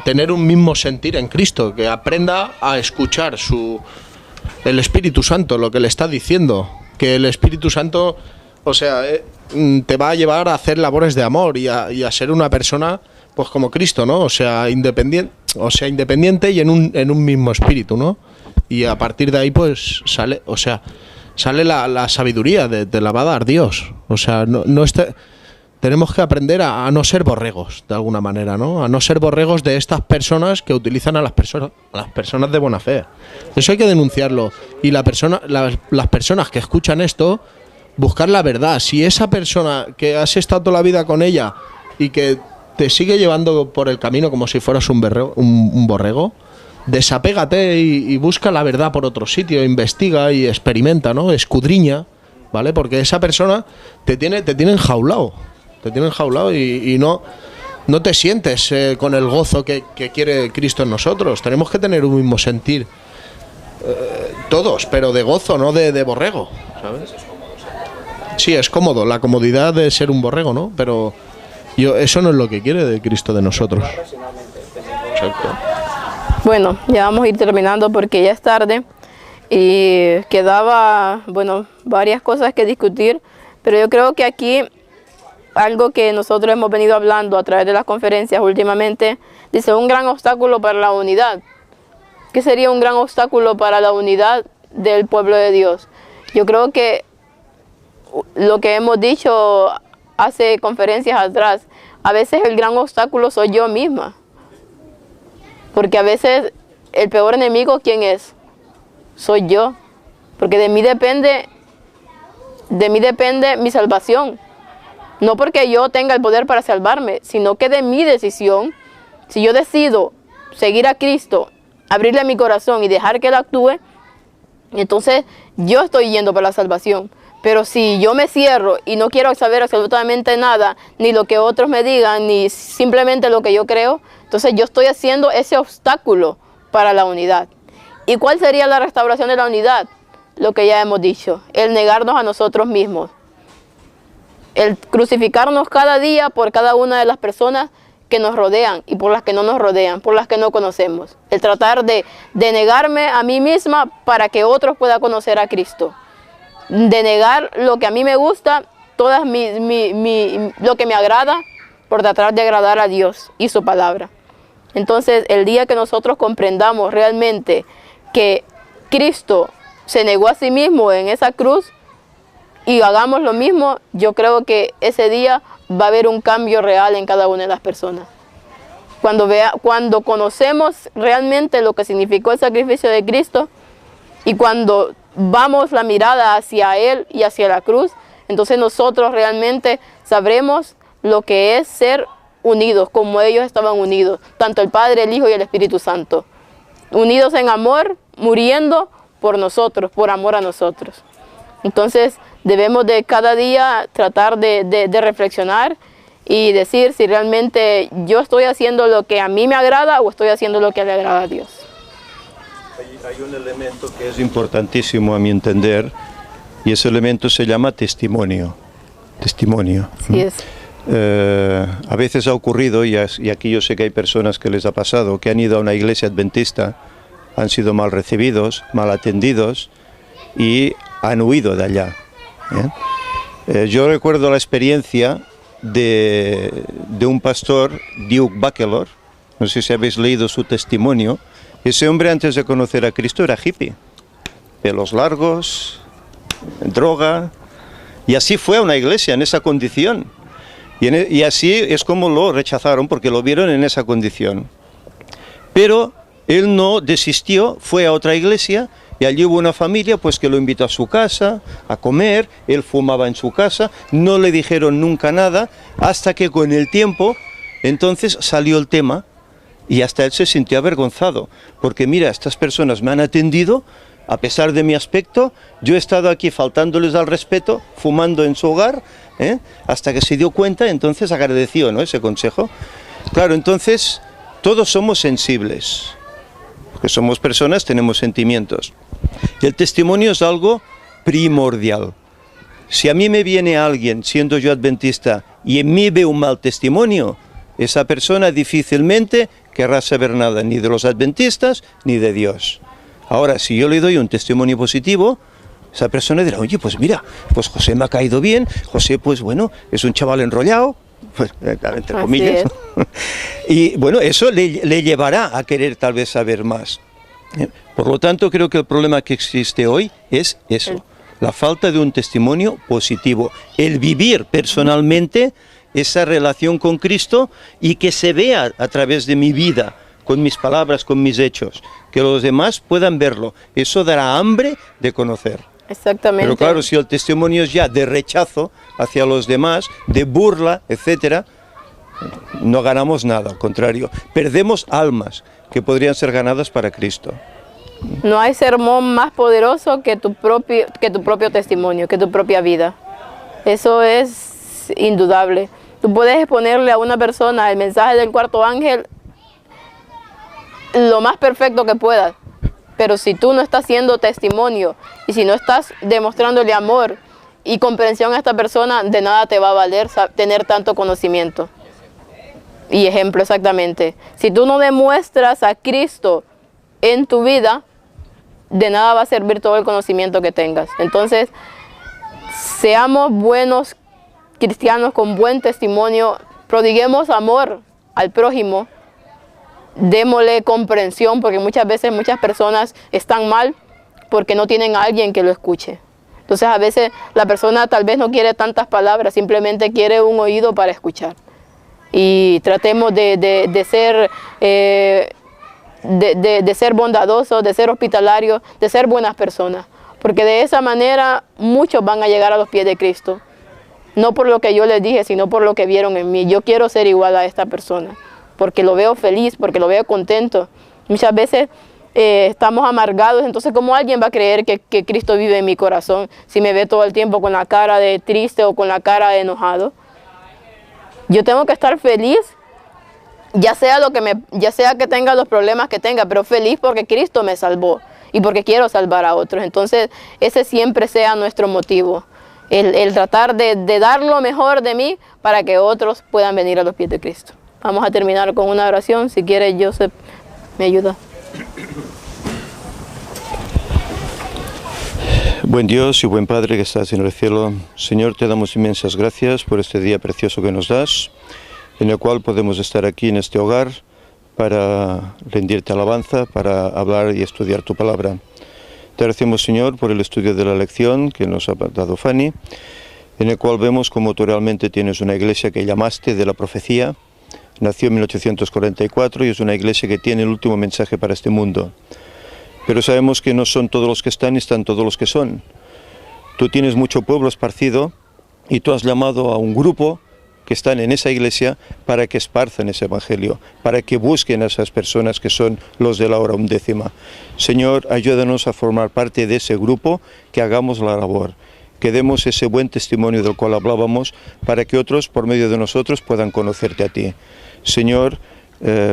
tener un mismo sentir en Cristo, que aprenda a escuchar el Espíritu Santo, lo que le está diciendo, que el Espíritu Santo, o sea, te va a llevar a hacer labores de amor y a ser una persona pues como Cristo, ¿no? O sea, independiente y en un mismo espíritu, ¿no? Y a partir de ahí pues sale la sabiduría, te la va a dar Dios. O sea, tenemos que aprender a no ser borregos, de alguna manera, ¿no? A no ser borregos de estas personas que utilizan a las personas de buena fe. Eso hay que denunciarlo. Y las personas que escuchan esto, buscar la verdad. Si esa persona que has estado toda la vida con ella y que te sigue llevando por el camino como si fueras un borrego, desapégate y busca la verdad por otro sitio, investiga y experimenta, ¿no? Escudriña, ¿vale? Porque esa persona te tiene enjaulado. Te tiene enjaulado y no te sientes con el gozo que quiere Cristo en nosotros. Tenemos que tener un mismo sentir, todos, pero de gozo, no de borrego, ¿sabes? Sí, es cómodo, la comodidad de ser un borrego, ¿no? Pero eso no es lo que quiere de Cristo de nosotros. Exacto. Bueno, ya vamos a ir terminando porque ya es tarde y quedaba, varias cosas que discutir, pero yo creo que aquí algo que nosotros hemos venido hablando a través de las conferencias últimamente, dice un gran obstáculo para la unidad. ¿Qué sería un gran obstáculo para la unidad del pueblo de Dios? Yo creo que lo que hemos dicho hace conferencias atrás, a veces el gran obstáculo soy yo misma. Porque a veces el peor enemigo, ¿quién es? Soy yo. Porque de mí depende mi salvación. No porque yo tenga el poder para salvarme, sino que de mi decisión, si yo decido seguir a Cristo, abrirle mi corazón y dejar que Él actúe, entonces yo estoy yendo por la salvación. Pero si yo me cierro y no quiero saber absolutamente nada, ni lo que otros me digan, ni simplemente lo que yo creo, entonces yo estoy haciendo ese obstáculo para la unidad. ¿Y cuál sería la restauración de la unidad? Lo que ya hemos dicho, el negarnos a nosotros mismos. El crucificarnos cada día por cada una de las personas que nos rodean y por las que no nos rodean, por las que no conocemos. El tratar de negarme a mí misma para que otros puedan conocer a Cristo. De negar lo que a mí me gusta, lo que me agrada, por tratar de agradar a Dios y su palabra. Entonces, el día que nosotros comprendamos realmente que Cristo se negó a sí mismo en esa cruz y hagamos lo mismo, yo creo que ese día va a haber un cambio real en cada una de las personas. Cuando conocemos realmente lo que significó el sacrificio de Cristo y cuando vamos la mirada hacia Él y hacia la cruz, entonces nosotros realmente sabremos lo que es ser unidos, como ellos estaban unidos, tanto el Padre, el Hijo y el Espíritu Santo. Unidos en amor, muriendo por nosotros, por amor a nosotros. Entonces debemos de cada día tratar de reflexionar y decir si realmente yo estoy haciendo lo que a mí me agrada o estoy haciendo lo que le agrada a Dios. Hay un elemento que es importantísimo a mi entender y ese elemento se llama testimonio. Testimonio. Sí es. A veces ha ocurrido, y aquí yo sé que hay personas que les ha pasado, que han ido a una iglesia adventista, han sido mal recibidos, mal atendidos y han huido de allá. Yo recuerdo la experiencia de un pastor, Duke Buckler, no sé si habéis leído su testimonio. Ese hombre, antes de conocer a Cristo, era hippie, pelos largos, droga, y así fue a una iglesia en esa condición. Y así es como lo rechazaron, porque lo vieron en esa condición. Pero él no desistió, fue a otra iglesia, y allí hubo una familia pues que lo invitó a su casa a comer. Él fumaba en su casa, no le dijeron nunca nada, hasta que con el tiempo entonces salió el tema, y hasta él se sintió avergonzado, porque mira, estas personas me han atendido a pesar de mi aspecto, yo he estado aquí faltándoles al respeto, fumando en su hogar, hasta que se dio cuenta, entonces agradeció, ¿no?, ese consejo. Claro, entonces todos somos sensibles, porque somos personas, tenemos sentimientos. Y el testimonio es algo primordial. Si a mí me viene alguien, siendo yo adventista, y en mí ve un mal testimonio, esa persona difícilmente querrá saber nada ni de los adventistas ni de Dios. Ahora, si yo le doy un testimonio positivo, esa persona dirá, oye, pues mira, pues José me ha caído bien, José, pues bueno, es un chaval enrollado, pues, entre comillas. Y bueno, eso le llevará a querer tal vez saber más. Por lo tanto, creo que el problema que existe hoy es eso, la falta de un testimonio positivo, el vivir personalmente esa relación con Cristo y que se vea a través de mi vida, con mis palabras, con mis hechos, que los demás puedan verlo. Eso dará hambre de conocer. Exactamente. Pero claro, si el testimonio es ya de rechazo hacia los demás, de burla, etcétera, no ganamos nada, al contrario, perdemos almas que podrían ser ganadas para Cristo. No hay sermón más poderoso que tu propio testimonio, que tu propia vida. Eso es indudable. Tú puedes exponerle a una persona el mensaje del cuarto ángel lo más perfecto que puedas, pero si tú no estás haciendo testimonio y si no estás demostrándole amor y comprensión a esta persona, de nada te va a valer tener tanto conocimiento. Y ejemplo, exactamente. Si tú no demuestras a Cristo en tu vida, de nada va a servir todo el conocimiento que tengas. Entonces, seamos buenos cristianos con buen testimonio, prodiguemos amor al prójimo, démosle comprensión, porque muchas veces muchas personas están mal porque no tienen a alguien que lo escuche. Entonces a veces la persona tal vez no quiere tantas palabras, simplemente quiere un oído para escuchar. Y tratemos de ser bondadosos, de ser hospitalarios, de ser buenas personas, porque de esa manera muchos van a llegar a los pies de Cristo. No por lo que yo les dije, sino por lo que vieron en mí. Yo quiero ser igual a esta persona, porque lo veo feliz, porque lo veo contento. Muchas veces estamos amargados, entonces ¿cómo alguien va a creer que Cristo vive en mi corazón si me ve todo el tiempo con la cara de triste o con la cara de enojado? Yo tengo que estar feliz, ya sea que tenga los problemas que tenga, pero feliz porque Cristo me salvó y porque quiero salvar a otros. Entonces ese siempre sea nuestro motivo. El tratar de dar lo mejor de mí para que otros puedan venir a los pies de Cristo. Vamos a terminar con una oración. Si quiere, Joseph, me ayuda. Buen Dios y buen Padre que estás en el cielo, Señor, te damos inmensas gracias por este día precioso que nos das, en el cual podemos estar aquí en este hogar para rendirte alabanza, para hablar y estudiar tu palabra. Te agradecemos, Señor, por el estudio de la lección que nos ha dado Fanny, en el cual vemos cómo tú realmente tienes una iglesia que llamaste de la profecía. Nació en 1844 y es una iglesia que tiene el último mensaje para este mundo. Pero sabemos que no son todos los que están, están todos los que son. Tú tienes mucho pueblo esparcido y tú has llamado a un grupo que están en esa iglesia para que esparzan ese evangelio, para que busquen a esas personas que son los de la hora undécima. Señor, ayúdanos a formar parte de ese grupo, que hagamos la labor, que demos ese buen testimonio del cual hablábamos, para que otros, por medio de nosotros, puedan conocerte a ti. Señor,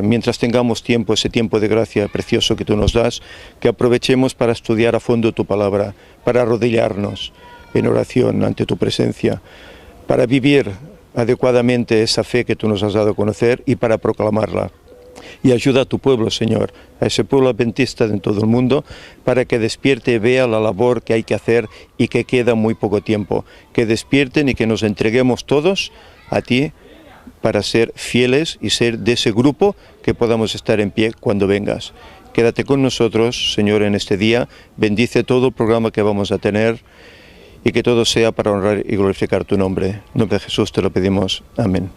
mientras tengamos tiempo, ese tiempo de gracia precioso que tú nos das, que aprovechemos para estudiar a fondo tu palabra, para arrodillarnos en oración ante tu presencia, para vivir adecuadamente esa fe que tú nos has dado a conocer y para proclamarla. Y ayuda a tu pueblo, Señor, a ese pueblo adventista en todo el mundo, para que despierte y vea la labor que hay que hacer y que queda muy poco tiempo. Que despierten y que nos entreguemos todos a ti para ser fieles y ser de ese grupo que podamos estar en pie cuando vengas. Quédate con nosotros, Señor, en este día. Bendice todo el programa que vamos a tener y que todo sea para honrar y glorificar tu nombre. En nombre de Jesús te lo pedimos. Amén.